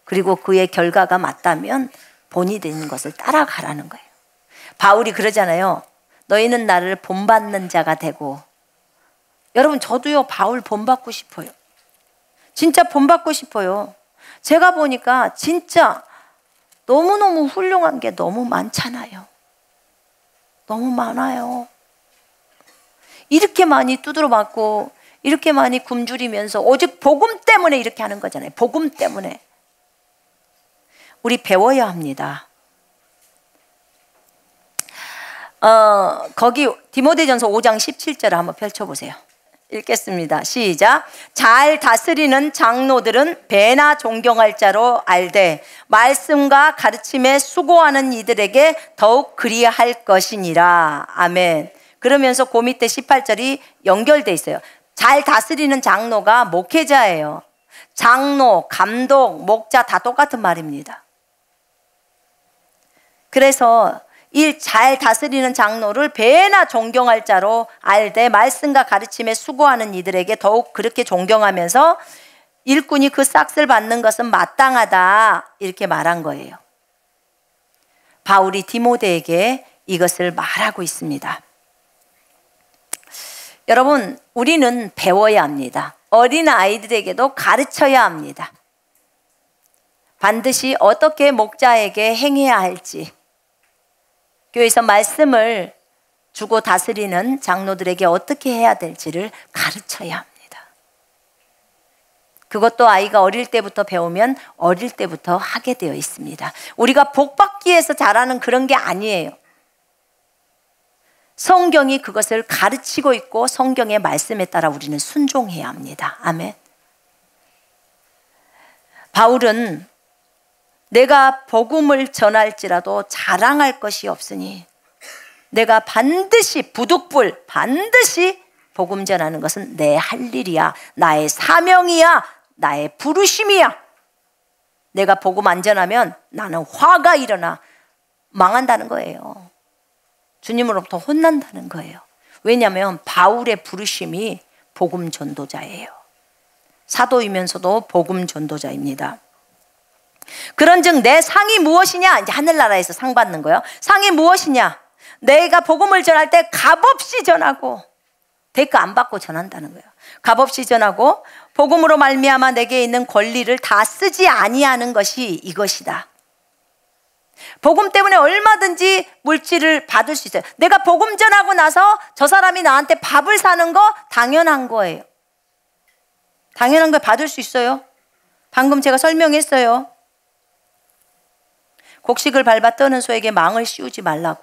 그리고 그의 결과가 맞다면 본이 되는 것을 따라가라는 거예요. 바울이 그러잖아요. 너희는 나를 본받는 자가 되고. 여러분, 저도요, 바울 본받고 싶어요. 진짜 본받고 싶어요. 제가 보니까 진짜 너무너무 훌륭한 게 너무 많잖아요. 너무 많아요. 이렇게 많이 두드려 맞고 이렇게 많이 굶주리면서 오직 복음 때문에 이렇게 하는 거잖아요. 복음 때문에. 우리 배워야 합니다. 거기 디모데전서 5장 17절을 한번 펼쳐보세요. 읽겠습니다. 시작. 잘 다스리는 장로들은 배나 존경할 자로 알되 말씀과 가르침에 수고하는 이들에게 더욱 그리할 것이니라. 아멘. 그러면서 그 밑에 18절이 연결돼 있어요. 잘 다스리는 장로가 목회자예요. 장로, 감독, 목자 다 똑같은 말입니다. 그래서 이 잘 다스리는 장로를 배나 존경할 자로 알되 말씀과 가르침에 수고하는 이들에게 더욱 그렇게 존경하면서 일꾼이 그 싹을 받는 것은 마땅하다, 이렇게 말한 거예요. 바울이 디모데에게 이것을 말하고 있습니다. 여러분, 우리는 배워야 합니다. 어린 아이들에게도 가르쳐야 합니다. 반드시 어떻게 목자에게 행해야 할지, 교회에서 말씀을 주고 다스리는 장로들에게 어떻게 해야 될지를 가르쳐야 합니다. 그것도 아이가 어릴 때부터 배우면 어릴 때부터 하게 되어 있습니다. 우리가 복받기 위해서 잘하는 그런 게 아니에요. 성경이 그것을 가르치고 있고 성경의 말씀에 따라 우리는 순종해야 합니다. 아멘. 바울은 내가 복음을 전할지라도 자랑할 것이 없으니 내가 반드시 부득불 반드시 복음 전하는 것은 내 할 일이야. 나의 사명이야. 나의 부르심이야. 내가 복음 안 전하면 나는 화가 일어나 망한다는 거예요. 주님으로부터 혼난다는 거예요. 왜냐하면 바울의 부르심이 복음 전도자예요. 사도이면서도 복음 전도자입니다. 그런즉 내 상이 무엇이냐? 이제 하늘나라에서 상 받는 거예요. 상이 무엇이냐? 내가 복음을 전할 때 값없이 전하고 대가 안 받고 전한다는 거예요. 값없이 전하고 복음으로 말미암아 내게 있는 권리를 다 쓰지 아니하는 것이 이것이다. 복음 때문에 얼마든지 물질을 받을 수 있어요. 내가 복음 전하고 나서 저 사람이 나한테 밥을 사는 거 당연한 거예요. 당연한 걸 받을 수 있어요. 방금 제가 설명했어요. 곡식을 밟아 떠는 소에게 망을 씌우지 말라고.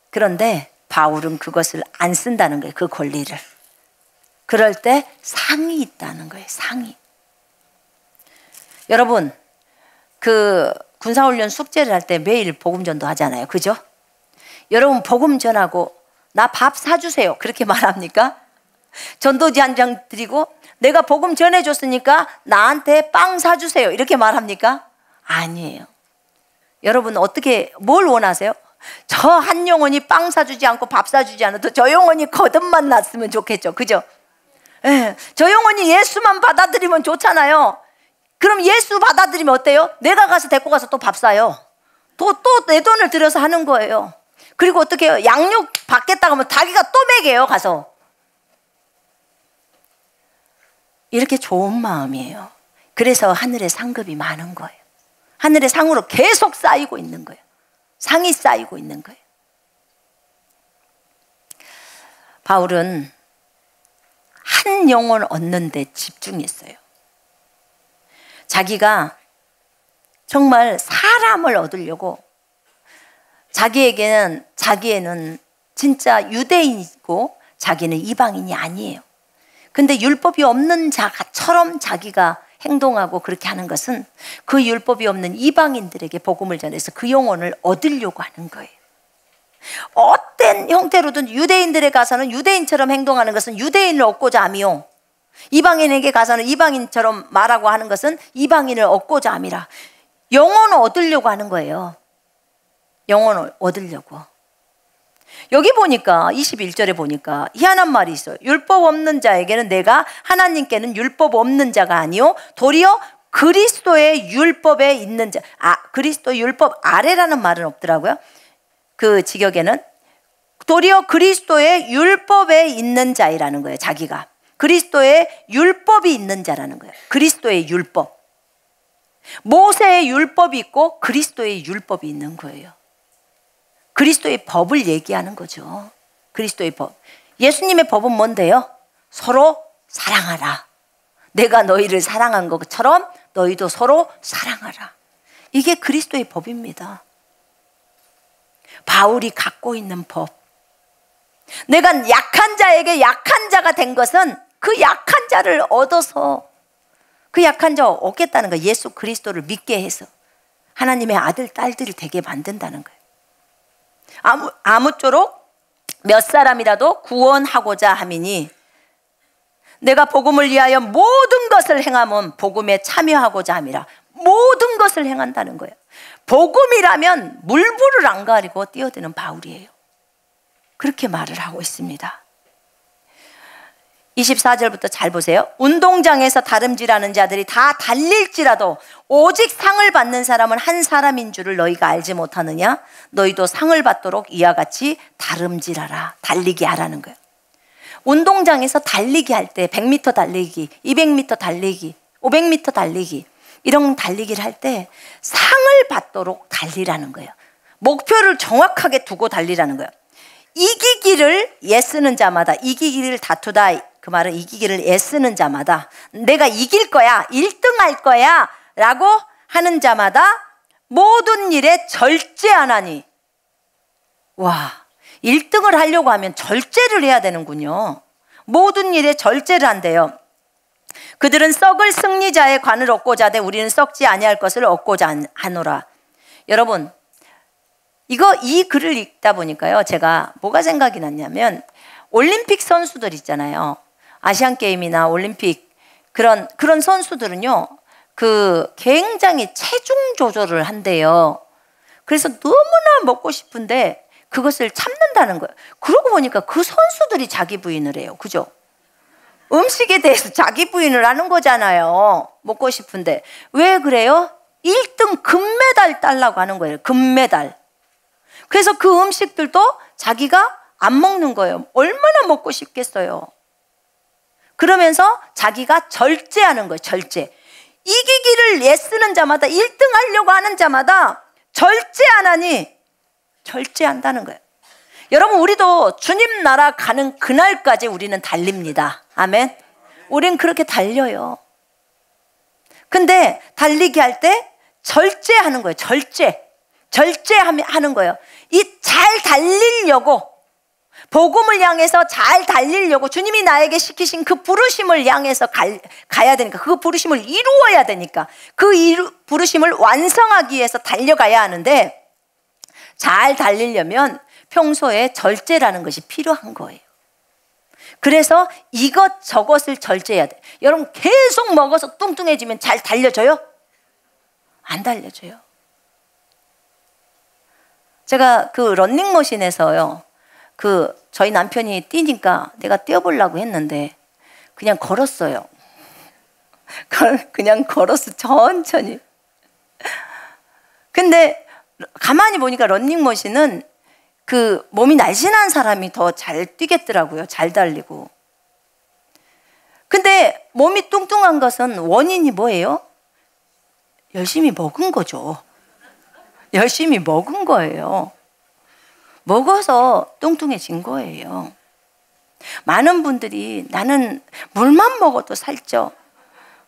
그런데 바울은 그것을 안 쓴다는 거예요. 그 권리를. 그럴 때 상이 있다는 거예요. 상이. 여러분, 그 군사훈련 숙제를 할 때 매일 복음전도 하잖아요. 그죠? 여러분, 복음 전하고 나 밥 사주세요, 그렇게 말합니까? 전도지 한 장 드리고 내가 복음 전해줬으니까 나한테 빵 사주세요, 이렇게 말합니까? 아니에요. 여러분, 어떻게 뭘 원하세요? 저 한 영혼이 빵 사주지 않고 밥 사주지 않아도 저 영혼이 거듭만 났으면 좋겠죠. 그죠? 예, 저 영혼이 예수만 받아들이면 좋잖아요. 그럼 예수 받아들이면 어때요? 내가 가서 데리고 가서 또 밥 사요. 또 내 돈을 들여서 하는 거예요. 그리고 어떻게 해요? 양육 받겠다고 하면 자기가 또 먹여요, 가서. 이렇게 좋은 마음이에요. 그래서 하늘에 상급이 많은 거예요. 하늘의 상으로 계속 쌓이고 있는 거예요. 상이 쌓이고 있는 거예요. 바울은 한 영혼 얻는 데 집중했어요. 자기가 정말 사람을 얻으려고, 자기에는 진짜 유대인이고 자기는 이방인이 아니에요. 근데 율법이 없는 자처럼 자기가 행동하고 그렇게 하는 것은 그 율법이 없는 이방인들에게 복음을 전해서 그 영혼을 얻으려고 하는 거예요. 어떤 형태로든 유대인들에 가서는 유대인처럼 행동하는 것은 유대인을 얻고자 함이요, 이방인에게 가서는 이방인처럼 말하고 하는 것은 이방인을 얻고자 함이라. 영혼을 얻으려고 하는 거예요. 영혼을 얻으려고. 여기 보니까 21절에 보니까 희한한 말이 있어요. 율법 없는 자에게는 내가 하나님께는 율법 없는 자가 아니요 도리어 그리스도의 율법에 있는 자. 그리스도 율법 아래라는 말은 없더라고요. 그 직역에는 도리어 그리스도의 율법에 있는 자이라는 거예요. 자기가 그리스도의 율법이 있는 자라는 거예요. 그리스도의 율법. 모세의 율법이 있고 그리스도의 율법이 있는 거예요. 그리스도의 법을 얘기하는 거죠. 그리스도의 법. 예수님의 법은 뭔데요? 서로 사랑하라. 내가 너희를 사랑한 것처럼 너희도 서로 사랑하라. 이게 그리스도의 법입니다. 바울이 갖고 있는 법. 내가 약한 자에게 약한 자가 된 것은 그 약한 자를 얻어서 그 약한 자 얻겠다는 거예요. 예수 그리스도를 믿게 해서 하나님의 아들 딸들이 되게 만든다는 거예요. 아무쪼록 몇 사람이라도 구원하고자 함이니 내가 복음을 위하여 모든 것을 행하면 복음에 참여하고자 함이라. 모든 것을 행한다는 거예요. 복음이라면 물불을 안 가리고 뛰어드는 바울이에요. 그렇게 말을 하고 있습니다. 24절부터 잘 보세요. 운동장에서 다름질하는 자들이 다 달릴지라도 오직 상을 받는 사람은 한 사람인 줄을 너희가 알지 못하느냐? 너희도 상을 받도록 이와 같이 다름질하라. 달리기 하라는 거예요. 운동장에서 달리기 할 때 100m 달리기, 200m 달리기, 500m 달리기 이런 달리기를 할 때 상을 받도록 달리라는 거예요. 목표를 정확하게 두고 달리라는 거예요. 이기기를 애쓰는 자마다, 이기기를 다투다, 그 말은 이기기를 애쓰는 자마다, 내가 이길 거야, 1등 할 거야 라고 하는 자마다 모든 일에 절제하나니. 와, 1등을 하려고 하면 절제를 해야 되는군요. 모든 일에 절제를 한대요. 그들은 썩을 승리자의 관을 얻고자 하되 우리는 썩지 아니할 것을 얻고자 하노라. 여러분, 이 글을 읽다 보니까요, 제가 뭐가 생각이 났냐면 올림픽 선수들 있잖아요. 아시안 게임이나 올림픽 그런 선수들은요, 굉장히 체중 조절을 한대요. 그래서 너무나 먹고 싶은데 그것을 참는다는 거예요. 그러고 보니까 그 선수들이 자기 부인을 해요. 그죠? 음식에 대해서 자기 부인을 하는 거잖아요. 먹고 싶은데. 왜 그래요? 1등 금메달 따려고 하는 거예요. 금메달. 그래서 그 음식들도 자기가 안 먹는 거예요. 얼마나 먹고 싶겠어요. 그러면서 자기가 절제하는 거예요. 절제. 이기기를 애쓰는 자마다, 1등 하려고 하는 자마다 절제하나니, 절제한다는 거예요. 여러분, 우리도 주님 나라 가는 그날까지 우리는 달립니다. 아멘. 우린 그렇게 달려요. 근데 달리기 할 때 절제하는 거예요. 절제하는 거예요. 잘 달리려고, 복음을 향해서 잘 달리려고 주님이 나에게 시키신 그 부르심을 향해서 가야 되니까, 그 부르심을 이루어야 되니까, 부르심을 완성하기 위해서 달려가야 하는데, 잘 달리려면 평소에 절제라는 것이 필요한 거예요. 그래서 저것을 절제해야 돼. 여러분, 계속 먹어서 뚱뚱해지면 잘 달려져요? 안 달려져요. 제가 그 런닝머신에서요, 저희 남편이 뛰니까 내가 뛰어보려고 했는데 그냥 걸었어요. 그냥 걸었어, 천천히. 근데 가만히 보니까 런닝머신은 몸이 날씬한 사람이 더 잘 뛰겠더라고요. 잘 달리고. 근데 몸이 뚱뚱한 것은 원인이 뭐예요? 열심히 먹은 거죠. 열심히 먹은 거예요. 먹어서 뚱뚱해진 거예요. 많은 분들이 나는 물만 먹어도 살쪄.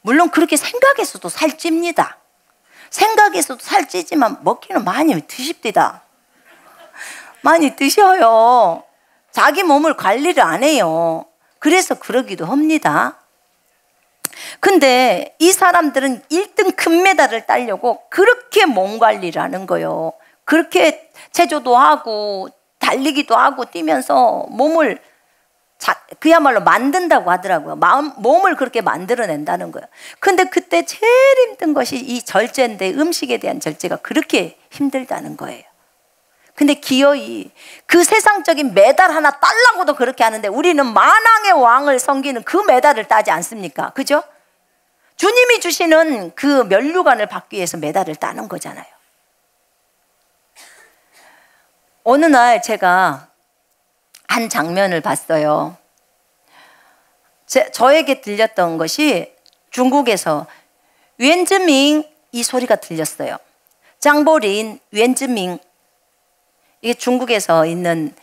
물론 그렇게 생각해서도 살찝니다. 생각해서도 살찌지만 먹기는 많이 드십니다. 많이 드셔요. 자기 몸을 관리를 안 해요. 그래서 그러기도 합니다. 근데 이 사람들은 1등 금메달을 따려고 그렇게 몸 관리를 하는 거예요. 그렇게 체조도 하고 달리기도 하고 뛰면서 몸을 그야말로 만든다고 하더라고요. 몸을 그렇게 만들어낸다는 거예요. 근데 그때 제일 힘든 것이 이 절제인데 음식에 대한 절제가 그렇게 힘들다는 거예요. 근데 기어이 그 세상적인 메달 하나 딸라고도 그렇게 하는데 우리는 만왕의 왕을 섬기는 그 메달을 따지 않습니까? 그죠? 주님이 주시는 그 면류관을 받기 위해서 메달을 따는 거잖아요. 어느 날 제가 한 장면을 봤어요. 저에게 들렸던 것이 중국에서 웬즈밍 이 소리가 들렸어요. 장보린 웬즈밍, 이게 중국에서 있는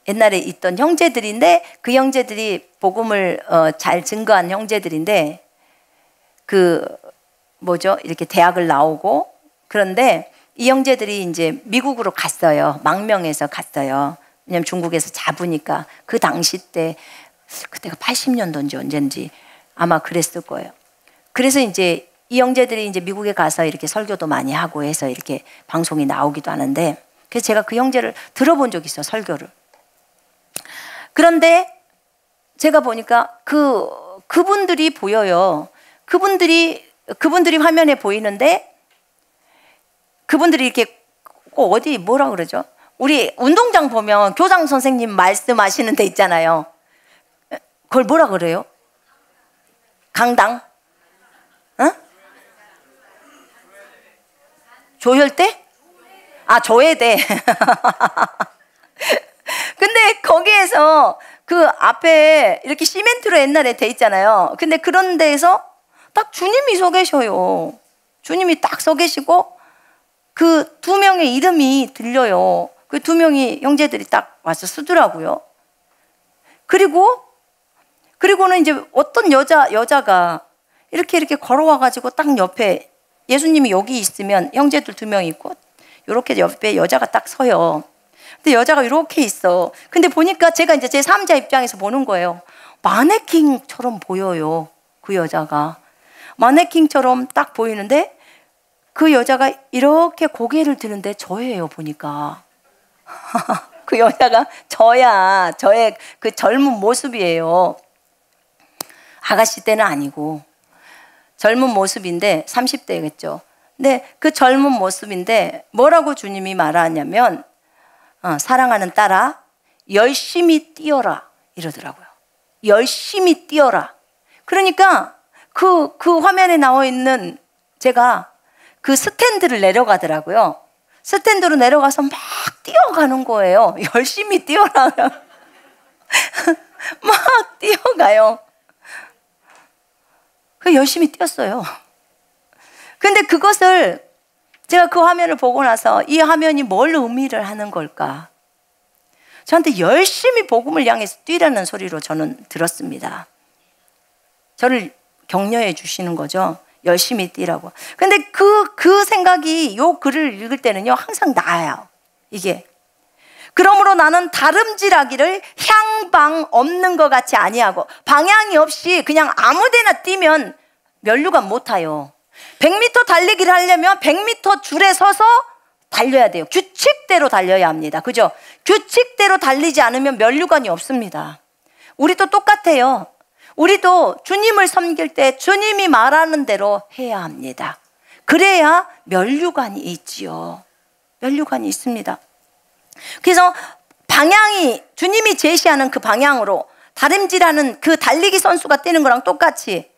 옛날에 있던 형제들인데 그 형제들이 복음을 잘 증거한 형제들인데 이렇게 대학을 나오고, 그런데 이 형제들이 이제 미국으로 갔어요. 망명해서 갔어요. 왜냐면 중국에서 잡으니까. 그 당시 그때가 80년도인지 언젠지 아마 그랬을 거예요. 그래서 이제 이 형제들이 이제 미국에 가서 이렇게 설교도 많이 하고 해서 이렇게 방송이 나오기도 하는데, 그래서 제가 그 형제를 들어본 적이 있어요, 설교를. 그런데 제가 보니까 그분들이 보여요. 그분들이 화면에 보이는데, 그분들이 이렇게 꼭 어디 뭐라 그러죠? 우리 운동장 보면 교장 선생님 말씀하시는 데 있잖아요. 그걸 뭐라 그래요? 강당? 어? 조혈대? 아, 조회대. 근데 거기에서 그 앞에 이렇게 시멘트로 옛날에 돼 있잖아요. 근데 그런 데에서 딱 주님이 서 계셔요. 주님이 딱 서 계시고 그 두 명의 이름이 들려요. 그 두 명이 형제들이 딱 와서 쓰더라고요. 그리고는 이제 어떤 여자가 이렇게 걸어와가지고 딱 옆에 예수님이 여기 있으면 형제들 두 명 있고 이렇게 옆에 여자가 딱 서요. 근데 여자가 이렇게 있어. 근데 보니까 제가 이제 제 3자 입장에서 보는 거예요. 마네킹처럼 보여요. 그 여자가. 마네킹처럼 딱 보이는데 그 여자가 이렇게 고개를 드는데 저예요, 보니까. 그 여자가 저의 그 젊은 모습이에요. 아가씨 때는 아니고 젊은 모습인데 30대겠죠. 근데 그 젊은 모습인데 뭐라고 주님이 말하냐면 사랑하는 딸아 열심히 뛰어라 이러더라고요. 열심히 뛰어라. 그러니까 그 화면에 나와 있는 제가 그 스탠드를 내려가더라고요. 스탠드로 내려가서 막 뛰어가는 거예요. 열심히 뛰어라. 막 뛰어가요. 열심히 뛰었어요. 근데 그것을 제가 그 화면을 보고 나서 이 화면이 뭘 의미를 하는 걸까? 저한테 열심히 복음을 향해서 뛰라는 소리로 저는 들었습니다. 저를 격려해 주시는 거죠. 열심히 뛰라고. 근데 그 생각이 요 글을 읽을 때는요, 항상 나아요. 이게. 그러므로 나는 다름질하기를 향방 없는 것 같이 아니하고, 방향이 없이 그냥 아무데나 뛰면 면류관 못 타요. 100m 달리기를 하려면 100m 줄에 서서 달려야 돼요. 규칙대로 달려야 합니다. 그죠? 규칙대로 달리지 않으면 면류관이 없습니다. 우리도 똑같아요. 우리도 주님을 섬길 때 주님이 말하는 대로 해야 합니다. 그래야 면류관이 있지요. 면류관이 있습니다. 그래서 방향이 주님이 제시하는 그 방향으로 다림질하는 그 달리기 선수가 뛰는 거랑 똑같이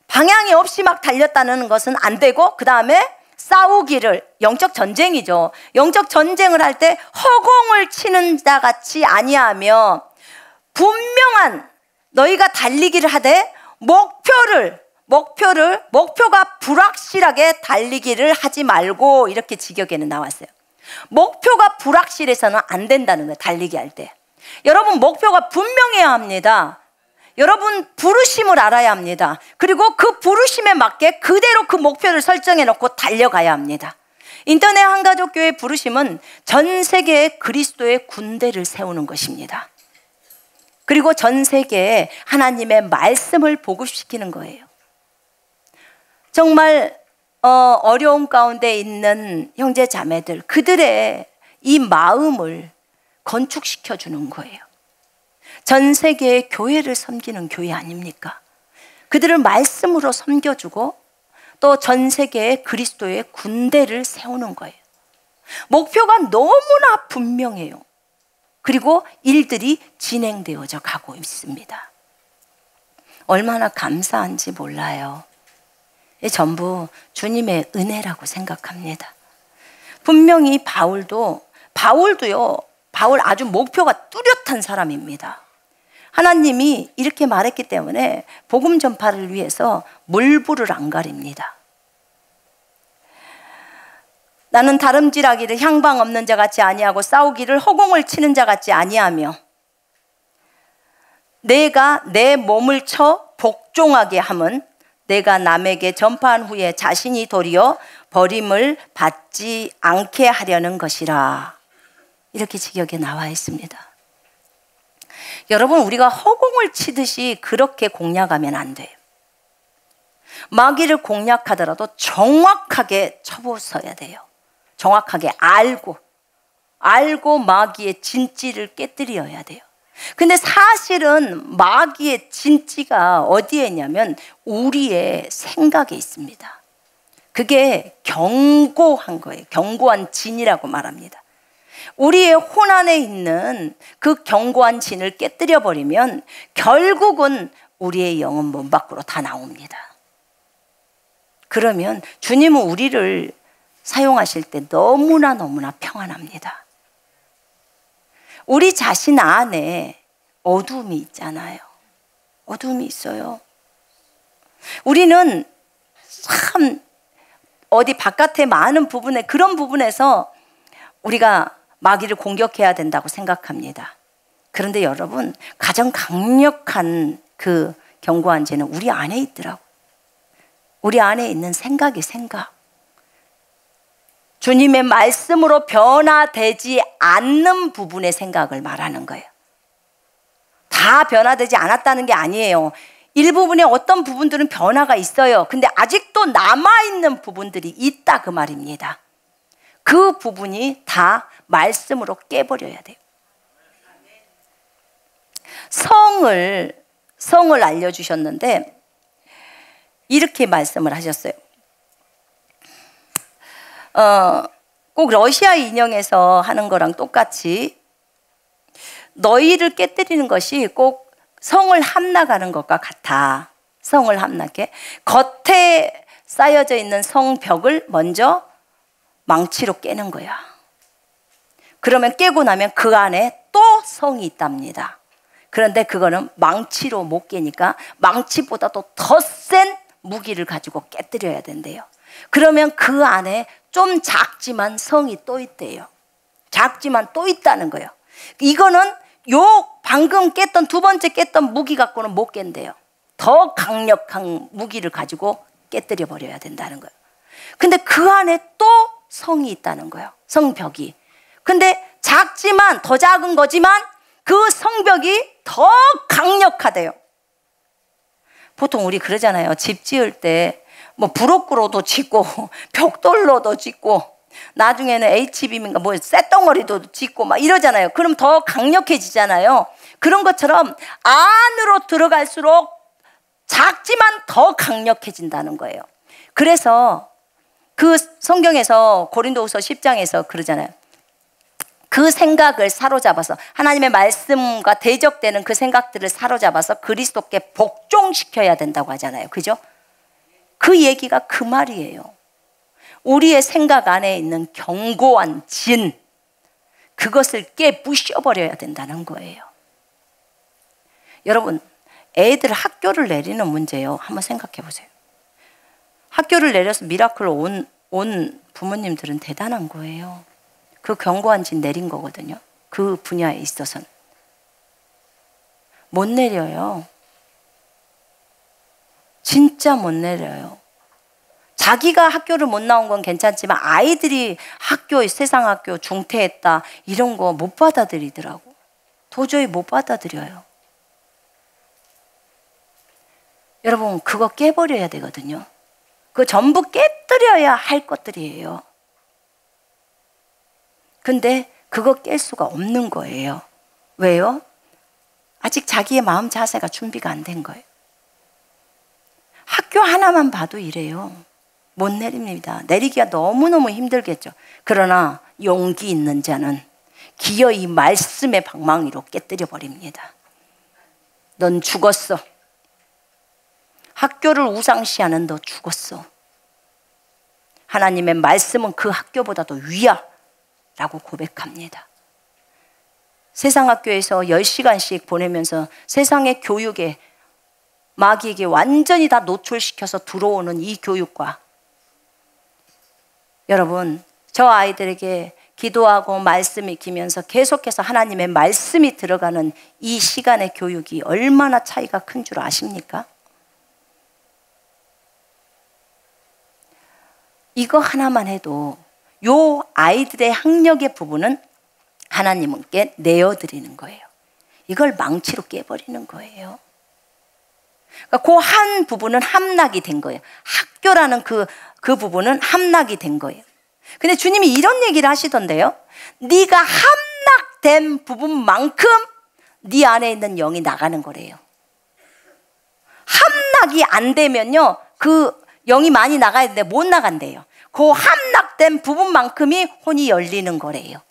방향이 없이 막 달렸다는 것은 안 되고, 그 다음에 싸우기를, 영적 전쟁이죠. 영적 전쟁을 할 때 허공을 치는 자 같이 아니하며 분명한 너희가 달리기를 하되 목표가 불확실하게 달리기를 하지 말고, 이렇게 직역에는 나왔어요. 목표가 불확실해서는 안 된다는 거예요. 달리기 할 때 여러분 목표가 분명해야 합니다. 여러분 부르심을 알아야 합니다. 그리고 그 부르심에 맞게 그대로 그 목표를 설정해 놓고 달려가야 합니다. 인터넷 한가족교회 부르심은 전 세계에 그리스도의 군대를 세우는 것입니다. 그리고 전 세계에 하나님의 말씀을 보급시키는 거예요. 정말 어려움 가운데 있는 형제 자매들, 그들의 이 마음을 건축시켜 주는 거예요. 전 세계의 교회를 섬기는 교회 아닙니까? 그들을 말씀으로 섬겨주고 또 전 세계의 그리스도의 군대를 세우는 거예요. 목표가 너무나 분명해요. 그리고 일들이 진행되어져 가고 있습니다. 얼마나 감사한지 몰라요. 전부 주님의 은혜라고 생각합니다. 분명히 바울도요, 바울 아주 목표가 뚜렷한 사람입니다. 하나님이 이렇게 말했기 때문에 복음 전파를 위해서 물불을 안 가립니다. 나는 다름질하기를 향방 없는 자 같이 아니하고 싸우기를 허공을 치는 자 같이 아니하며 내가 내 몸을 쳐 복종하게 함은 내가 남에게 전파한 후에 자신이 도리어 버림을 받지 않게 하려는 것이라. 이렇게 직역에 나와 있습니다. 여러분, 우리가 허공을 치듯이 그렇게 공략하면 안 돼요. 마귀를 공략하더라도 정확하게 쳐부숴야 돼요. 정확하게 알고 마귀의 진찌를 깨뜨려야 돼요. 근데 사실은 마귀의 진찌가 어디에 있냐면 우리의 생각에 있습니다. 그게 견고한 거예요. 견고한 진이라고 말합니다. 우리의 혼 안에 있는 그 견고한 진을 깨뜨려 버리면 결국은 우리의 영은 몸 밖으로 다 나옵니다. 그러면 주님은 우리를 사용하실 때 너무나 평안합니다. 우리 자신 안에 어두움이 있잖아요. 어두움이 있어요. 우리는 참 어디 바깥에 많은 부분에, 그런 부분에서 우리가 마귀를 공격해야 된다고 생각합니다. 그런데 여러분, 가장 강력한 그 견고한 죄는 우리 안에 있더라고요. 우리 안에 있는 생각. 주님의 말씀으로 변화되지 않는 부분의 생각을 말하는 거예요. 다 변화되지 않았다는 게 아니에요. 일부분의 어떤 부분들은 변화가 있어요. 근데 아직도 남아있는 부분들이 있다, 그 말입니다. 그 부분이 다 말씀으로 깨버려야 돼요. 성을 알려주셨는데 이렇게 말씀을 하셨어요. 꼭 러시아 인형에서 하는 거랑 똑같이 너희를 깨뜨리는 것이 꼭 성을 함락하는 것과 같아. 성을 함락해. 겉에 쌓여져 있는 성벽을 먼저 망치로 깨는 거야. 그러면 깨고 나면 그 안에 또 성이 있답니다. 그런데 그거는 망치로 못 깨니까 망치보다도 더 센 무기를 가지고 깨뜨려야 된대요. 그러면 그 안에 좀 작지만 성이 또 있대요. 작지만 또 있다는 거예요. 이거는 방금 깼던, 두 번째 깼던 무기 갖고는 못 깬대요. 더 강력한 무기를 가지고 깨뜨려 버려야 된다는 거예요. 근데 그 안에 또 성이 있다는 거예요. 성벽이. 근데 작지만, 더 작은 거지만 그 성벽이 더 강력하대요. 보통 우리 그러잖아요. 집 지을 때 뭐 브로크로도 짓고 벽돌로도 짓고 나중에는 H빔인가 뭐 쇳덩어리도 짓고 막 이러잖아요. 그럼 더 강력해지잖아요. 그런 것처럼 안으로 들어갈수록 작지만 더 강력해진다는 거예요. 그래서 그 성경에서 고린도후서 10장에서 그러잖아요. 그 생각을 사로잡아서 하나님의 말씀과 대적되는 그 생각들을 사로잡아서 그리스도께 복종시켜야 된다고 하잖아요. 그죠? 그 얘기가 그 말이에요. 우리의 생각 안에 있는 견고한 진, 그것을 깨부셔버려야 된다는 거예요. 여러분, 애들 학교를 내리는 문제요. 한번 생각해 보세요. 학교를 내려서 미라클로 온 부모님들은 대단한 거예요. 그 견고한 진 내린 거거든요. 그 분야에 있어서는. 못 내려요. 진짜 못 내려요. 자기가 학교를 못 나온 건 괜찮지만 아이들이 세상 학교 중퇴했다 이런 거 못 받아들이더라고. 도저히 못 받아들여요. 여러분, 그거 깨버려야 되거든요. 그거 전부 깨뜨려야 할 것들이에요. 근데 그거 깰 수가 없는 거예요. 왜요? 아직 자기의 마음 자세가 준비가 안 된 거예요. 학교 하나만 봐도 이래요. 못 내립니다. 내리기가 너무너무 힘들겠죠. 그러나 용기 있는 자는 기어이 말씀의 방망이로 깨뜨려 버립니다. 넌 죽었어. 학교를 우상시하는 너 죽었어. 하나님의 말씀은 그 학교보다도 위야 라고 고백합니다. 세상 학교에서 10시간씩 보내면서 세상의 교육에 마귀에게 완전히 다 노출시켜서 들어오는 이 교육과 여러분, 저 아이들에게 기도하고 말씀 익히면서 계속해서 하나님의 말씀이 들어가는 이 시간의 교육이 얼마나 차이가 큰 줄 아십니까? 이거 하나만 해도 요 아이들의 학력의 부분은 하나님께 내어드리는 거예요. 이걸 망치로 깨버리는 거예요. 그러니까 그 한 부분은 함락이 된 거예요. 학교라는 그 부분은 함락이 된 거예요. 근데 주님이 이런 얘기를 하시던데요. 네가 함락된 부분만큼 네 안에 있는 영이 나가는 거래요. 함락이 안 되면요, 그 영이 많이 나가야 되는데 못 나간대요. 그 함락된 부분만큼이 혼이 열리는 거래요.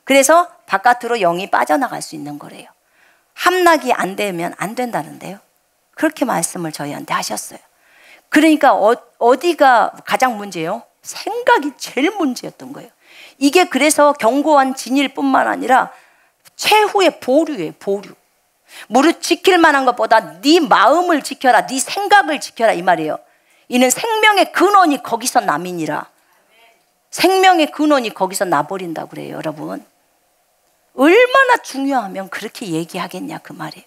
그래서 바깥으로 영이 빠져나갈 수 있는 거래요. 함락이 안 되면 안 된다는데요. 그렇게 말씀을 저희한테 하셨어요. 그러니까 어디가 가장 문제예요? 생각이 제일 문제였던 거예요. 이게 그래서 견고한 진일 뿐만 아니라 최후의 보류예요. 보류. 무릇 지킬 만한 것보다 네 마음을 지켜라, 네 생각을 지켜라 이 말이에요. 이는 생명의 근원이 거기서 남이니라. 생명의 근원이 거기서 나버린다고 그래요. 여러분, 얼마나 중요하면 그렇게 얘기하겠냐 그 말이에요.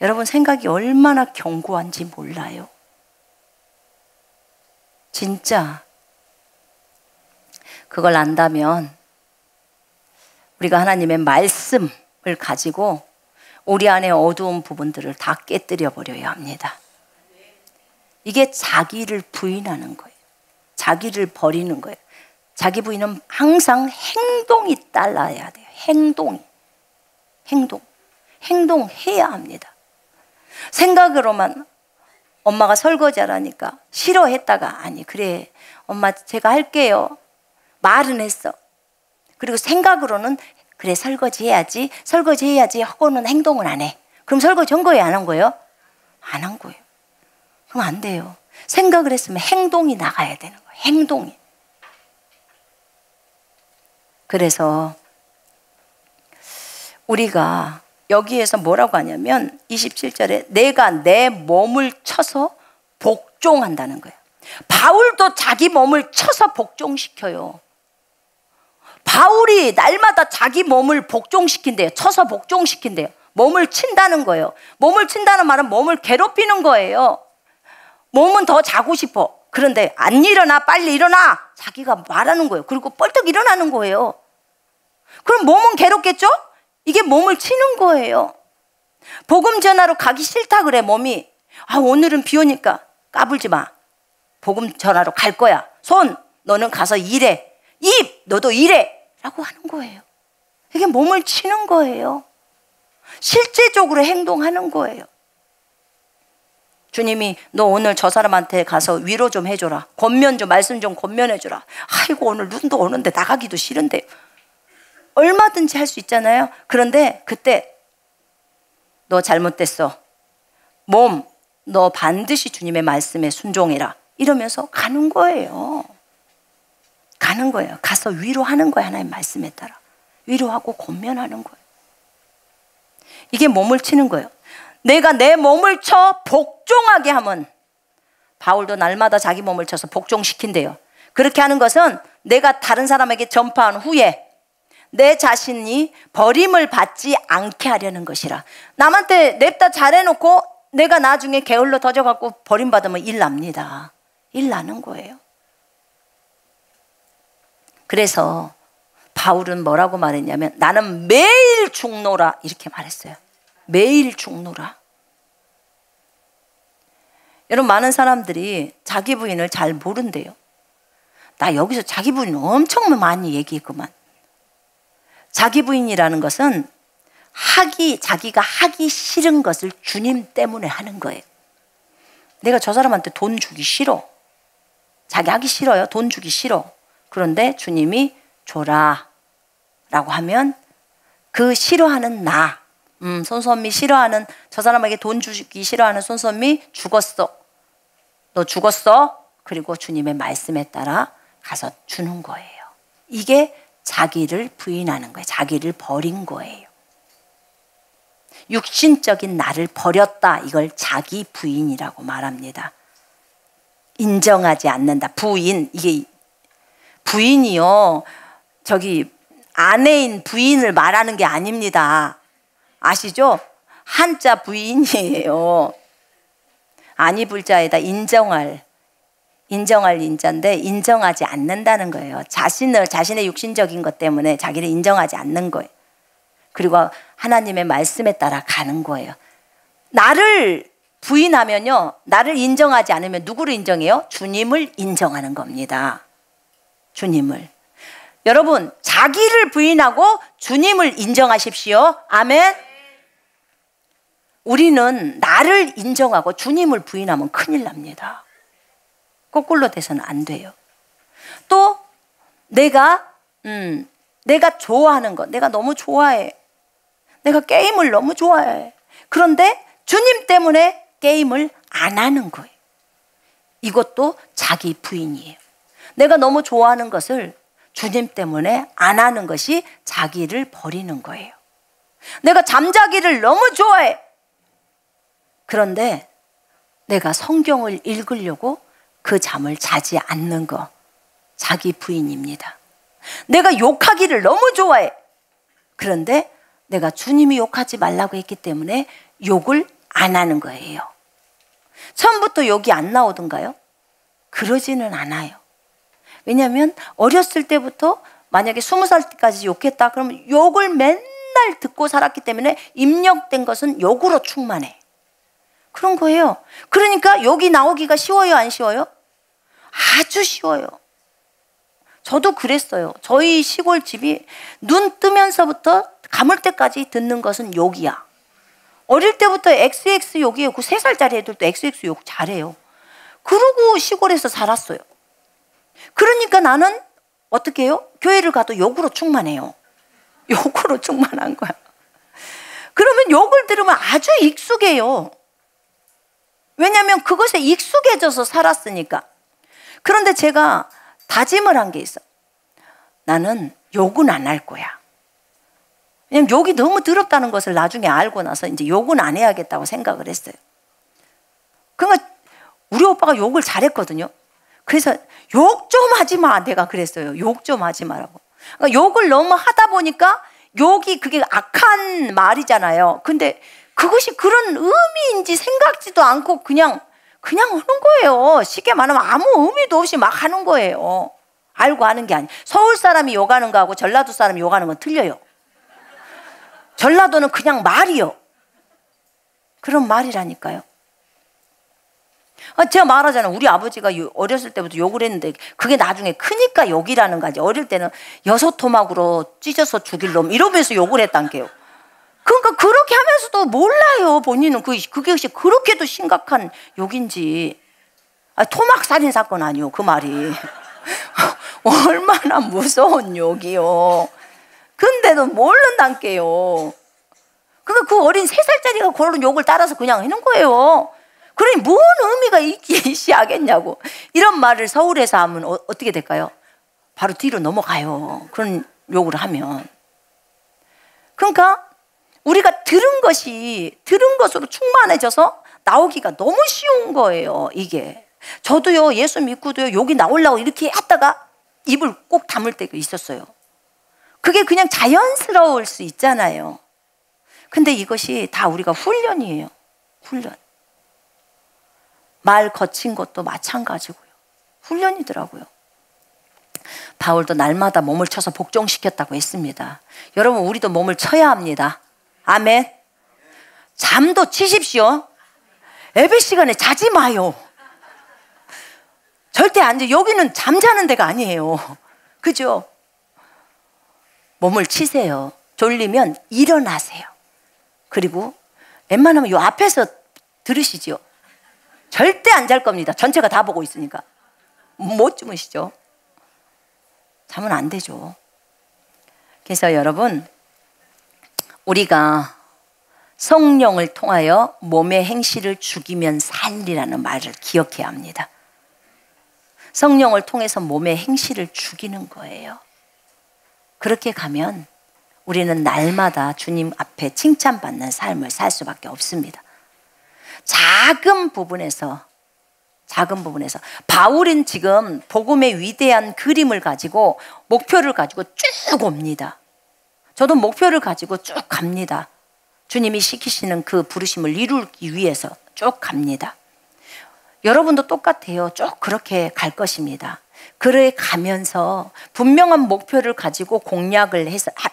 여러분, 생각이 얼마나 견고한지 몰라요. 진짜 그걸 안다면 우리가 하나님의 말씀을 가지고 우리 안에 어두운 부분들을 다 깨뜨려 버려야 합니다. 이게 자기를 부인하는 거예요. 자기를 버리는 거예요. 자기 부인은 항상 행동이 따라야 돼요. 행동해야 합니다. 생각으로만 엄마가 설거지 하라니까 싫어했다가 아니 그래 엄마 제가 할게요 말은 했어. 그리고 생각으로는 그래 설거지 해야지 하고는 행동을 안 해. 그럼 설거지 한 거예요 안 한 거예요? 안 한 거예요. 그럼 안 돼요. 생각을 했으면 행동이 나가야 되는 거예요. 행동이. 그래서 우리가 여기에서 뭐라고 하냐면 27절에 내가 내 몸을 쳐서 복종한다는 거예요. 바울도 자기 몸을 쳐서 복종시켜요. 바울이 날마다 자기 몸을 복종시킨대요. 쳐서 복종시킨대요. 몸을 친다는 거예요. 몸을 친다는 말은 몸을 괴롭히는 거예요. 몸은 더 자고 싶어. 그런데 안 일어나, 빨리 일어나. 자기가 말하는 거예요. 그리고 뻘떡 일어나는 거예요. 그럼 몸은 괴롭겠죠? 이게 몸을 치는 거예요. 복음 전하러 가기 싫다 그래 몸이. 아 오늘은 비 오니까 까불지 마. 복음 전하러 갈 거야. 손 너는 가서 일해. 입 너도 일해 라고 하는 거예요. 이게 몸을 치는 거예요. 실제적으로 행동하는 거예요. 주님이 너 오늘 저 사람한테 가서 위로 좀 해줘라. 권면 좀 말씀 좀 권면해줘라. 아이고 오늘 눈도 오는데 나가기도 싫은데. 얼마든지 할 수 있잖아요. 그런데 그때 너 잘못됐어. 몸 너 반드시 주님의 말씀에 순종해라. 이러면서 가는 거예요. 가는 거예요. 가서 위로하는 거예요. 하나님 말씀에 따라. 위로하고 권면하는 거예요. 이게 몸을 치는 거예요. 내가 내 몸을 쳐 복종하게 하면 바울도 날마다 자기 몸을 쳐서 복종시킨대요. 그렇게 하는 것은 내가 다른 사람에게 전파한 후에 내 자신이 버림을 받지 않게 하려는 것이라. 남한테 냅다 잘해놓고 내가 나중에 게을러 터져갖고 버림받으면 일 납니다. 일 나는 거예요. 그래서 바울은 뭐라고 말했냐면 나는 매일 죽노라 이렇게 말했어요. 매일 죽노라. 여러분 많은 사람들이 자기 부인을 잘 모른대요. 나 여기서 자기 부인 엄청 많이 얘기했구만. 자기 부인이라는 것은 자기가 하기 싫은 것을 주님 때문에 하는 거예요. 내가 저 사람한테 돈 주기 싫어. 자기 하기 싫어요. 돈 주기 싫어. 그런데 주님이 줘라 라고 하면 그 싫어하는 손선미 싫어하는, 저 사람에게 돈 주기 싫어하는 손선미 죽었어. 너 죽었어? 그리고 주님의 말씀에 따라 가서 주는 거예요. 이게 자기를 부인하는 거예요. 자기를 버린 거예요. 육신적인 나를 버렸다. 이걸 자기 부인이라고 말합니다. 인정하지 않는다. 부인. 이게 부인이요, 아내인 부인을 말하는 게 아닙니다. 아시죠? 한자 부인이에요. 아니 불자에다 인정할 인자인데 인정하지 않는다는 거예요. 자신의 육신적인 것 때문에 자기를 인정하지 않는 거예요. 그리고 하나님의 말씀에 따라 가는 거예요. 나를 부인하면요, 나를 인정하지 않으면 누구를 인정해요? 주님을 인정하는 겁니다. 주님을. 여러분, 자기를 부인하고 주님을 인정하십시오. 아멘. 우리는 나를 인정하고 주님을 부인하면 큰일 납니다. 거꾸로 돼서는 안 돼요. 또 내가 좋아하는 것, 내가 너무 좋아해. 내가 게임을 너무 좋아해. 그런데 주님 때문에 게임을 안 하는 거예요. 이것도 자기 부인이에요. 내가 너무 좋아하는 것을 주님 때문에 안 하는 것이 자기를 버리는 거예요. 내가 잠자기를 너무 좋아해. 그런데 내가 성경을 읽으려고 그 잠을 자지 않는 거, 자기 부인입니다. 내가 욕하기를 너무 좋아해. 그런데 내가 주님이 욕하지 말라고 했기 때문에 욕을 안 하는 거예요. 처음부터 욕이 안 나오던가요? 그러지는 않아요. 왜냐하면 어렸을 때부터 만약에 20살 때까지 욕했다 그러면 욕을 맨날 듣고 살았기 때문에 입력된 것은 욕으로 충만해. 그런 거예요. 그러니까 욕이 나오기가 쉬워요, 안 쉬워요? 아주 쉬워요. 저도 그랬어요. 저희 시골집이 눈 뜨면서부터 감을 때까지 듣는 것은 욕이야. 어릴 때부터 XX 욕이에요. 그 3살짜리 애들도 XX 욕 잘해요. 그러고 시골에서 살았어요. 그러니까 나는 어떻게 해요? 교회를 가도 욕으로 충만해요. 욕으로 충만한 거야. 그러면 욕을 들으면 아주 익숙해요. 왜냐하면 그것에 익숙해져서 살았으니까. 그런데 제가 다짐을 한 게 있어. 나는 욕은 안 할 거야. 왜냐면 욕이 너무 더럽다는 것을 나중에 알고 나서 이제 욕은 안 해야겠다고 생각을 했어요. 그러니까 우리 오빠가 욕을 잘했거든요. 그래서 욕 좀 하지 마, 내가 그랬어요. 욕 좀 하지 마라고. 그러니까 욕을 너무 하다 보니까 욕이 그게 악한 말이잖아요. 근데 그것이 그런 의미인지 생각지도 않고 그냥 하는 거예요. 쉽게 말하면 아무 의미도 없이 막 하는 거예요. 알고 하는 게 아니에요. 서울 사람이 욕하는 거하고 전라도 사람이 욕하는 건 틀려요. 전라도는 그냥 말이요. 그런 말이라니까요. 제가 말하잖아요. 우리 아버지가 어렸을 때부터 욕을 했는데 그게 나중에 크니까 욕이라는 거지. 어릴 때는 여소토막으로 찢어서 죽일 놈 이러면서 욕을 했단 게요. 그러니까 그렇게 하면서도 몰라요. 본인은 그게 그렇게도 심각한 욕인지. 토막살인 사건 아니요, 그 말이. 얼마나 무서운 욕이요. 근데도 모른단 게요. 그러니까 그 어린 3살짜리가 그런 욕을 따라서 그냥 하는 거예요. 그러니 뭔 의미가 있기시하겠냐고. 이런 말을 서울에서 하면 어떻게 될까요? 바로 뒤로 넘어가요. 그런 욕을 하면. 그러니까 우리가 들은 것으로 충만해져서 나오기가 너무 쉬운 거예요, 이게. 저도요, 예수 믿고도요, 욕이 나오려고 이렇게 하다가 입을 꼭 다물 때가 있었어요. 그게 그냥 자연스러울 수 있잖아요. 근데 이것이 다 우리가 훈련이에요. 훈련. 말 거친 것도 마찬가지고요. 훈련이더라고요. 바울도 날마다 몸을 쳐서 복종시켰다고 했습니다. 여러분, 우리도 몸을 쳐야 합니다. 아멘. 잠도 치십시오. 예배 시간에 자지 마요. 절대 안 돼. 여기는 잠자는 데가 아니에요. 그죠? 몸을 치세요. 졸리면 일어나세요. 그리고 웬만하면 요 앞에서 들으시죠. 절대 안 잘 겁니다. 전체가 다 보고 있으니까. 못 주무시죠. 자면 안 되죠. 그래서 여러분, 우리가 성령을 통하여 몸의 행실을 죽이면 살리라는 말을 기억해야 합니다. 성령을 통해서 몸의 행실을 죽이는 거예요. 그렇게 가면 우리는 날마다 주님 앞에 칭찬받는 삶을 살 수밖에 없습니다. 작은 부분에서 바울은 지금 복음의 위대한 그림을 가지고 목표를 가지고 쭉 옵니다. 저도 목표를 가지고 쭉 갑니다. 주님이 시키시는 그 부르심을 이루기 위해서 쭉 갑니다. 여러분도 똑같아요. 쭉 그렇게 갈 것입니다. 그래 가면서 분명한 목표를 가지고 공략을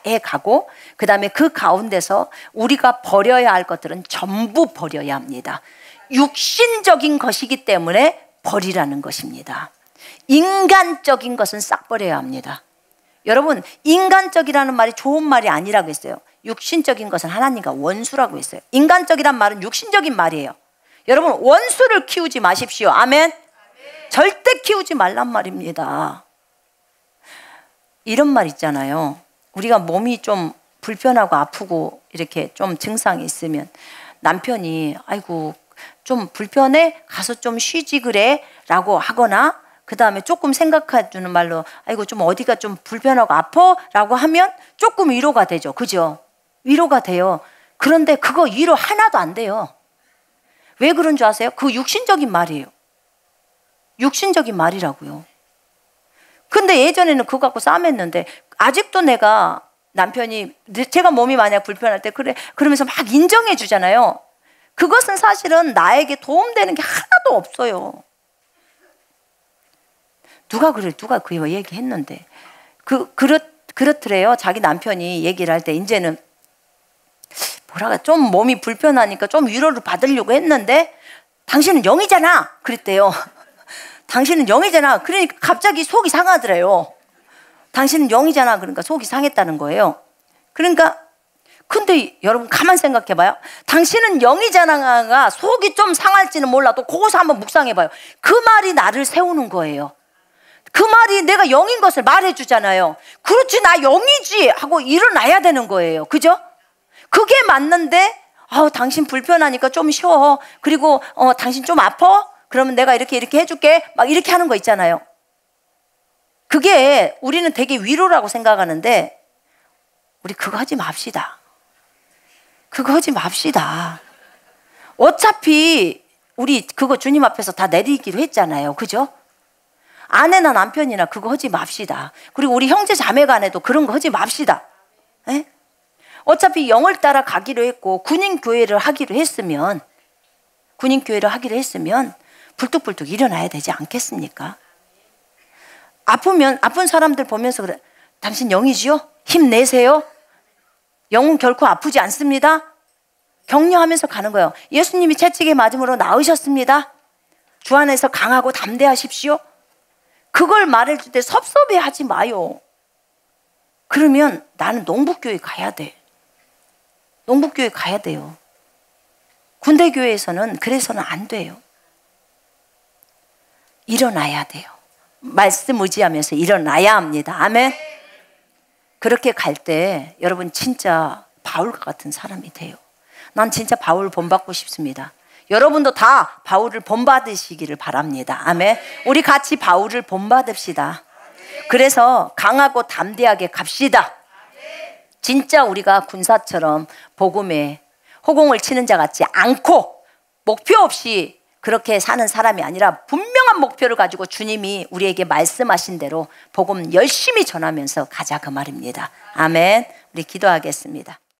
해가고, 그 다음에 그 가운데서 우리가 버려야 할 것들은 전부 버려야 합니다. 육신적인 것이기 때문에 버리라는 것입니다. 인간적인 것은 싹 버려야 합니다. 여러분, 인간적이라는 말이 좋은 말이 아니라고 했어요. 육신적인 것은 하나님과 원수라고 했어요. 인간적이란 말은 육신적인 말이에요. 여러분, 원수를 키우지 마십시오. 아멘. 절대 키우지 말란 말입니다. 이런 말 있잖아요. 우리가 몸이 좀 불편하고 아프고 이렇게 좀 증상이 있으면 남편이 아이고 좀 불편해? 가서 좀 쉬지 그래? 라고 하거나, 그 다음에 조금 생각해 주는 말로 아이고 좀 어디가 좀 불편하고 아파? 라고 하면 조금 위로가 되죠. 그죠? 위로가 돼요. 그런데 그거 위로 하나도 안 돼요. 왜 그런 줄 아세요? 그 육신적인 말이에요. 육신적인 말이라고요. 근데 예전에는 그거 갖고 싸움했는데, 아직도 내가 남편이 제가 몸이 만약 불편할 때 그래 그러면서 막 인정해 주잖아요. 그것은 사실은 나에게 도움되는 게 하나도 없어요. 누가 그 얘기했는데 그렇더래요. 자기 남편이 얘기를 할 때 이제는 좀 몸이 불편하니까 좀 위로를 받으려고 했는데 당신은 영이잖아 그랬대요. 당신은 영이잖아. 그러니까 갑자기 속이 상하더래요. 당신은 영이잖아. 그러니까 속이 상했다는 거예요. 그러니까 근데 여러분 가만 생각해봐요. 당신은 영이잖아가 속이 좀 상할지는 몰라도 그것을 한번 묵상해봐요. 그 말이 나를 세우는 거예요. 그 말이 내가 영인 것을 말해주잖아요. 그렇지 나 영이지 하고 일어나야 되는 거예요. 그죠? 그게 맞는데 당신 불편하니까 좀 쉬어. 그리고 당신 좀 아파? 그러면 내가 이렇게 해줄게. 막 이렇게 하는 거 있잖아요. 그게 우리는 되게 위로라고 생각하는데 우리 그거 하지 맙시다. 그거 하지 맙시다. 어차피 우리 그거 주님 앞에서 다 내리기로 했잖아요. 그죠? 아내나 남편이나 그거 하지 맙시다. 그리고 우리 형제 자매 간에도 그런 거 하지 맙시다. 에? 어차피 영을 따라 가기로 했고 군인교회를 하기로 했으면 불뚝불뚝 일어나야 되지 않겠습니까? 아픈 사람들 보면서 그래. 당신 영이지요? 힘내세요. 영은 결코 아프지 않습니다. 격려하면서 가는 거예요. 예수님이 채찍에 맞음으로 나으셨습니다. 주 안에서 강하고 담대하십시오. 그걸 말해줄 때 섭섭해하지 마요. 그러면 나는 농부교회 가야 돼. 농부교회 가야 돼요. 군대교회에서는 그래서는 안 돼요. 일어나야 돼요. 말씀 의지하면서 일어나야 합니다. 아멘. 그렇게 갈 때 여러분 진짜 바울과 같은 사람이 돼요. 난 진짜 바울 본받고 싶습니다. 여러분도 다 바울을 본받으시기를 바랍니다. 아멘. 우리 같이 바울을 본받읍시다. 그래서 강하고 담대하게 갑시다. 진짜 우리가 군사처럼 복음에 호공을 치는 자 같지 않고 목표 없이 그렇게 사는 사람이 아니라 분명한 목표를 가지고 주님이 우리에게 말씀하신 대로 복음 열심히 전하면서 가자 그 말입니다. 아멘. 우리 기도하겠습니다.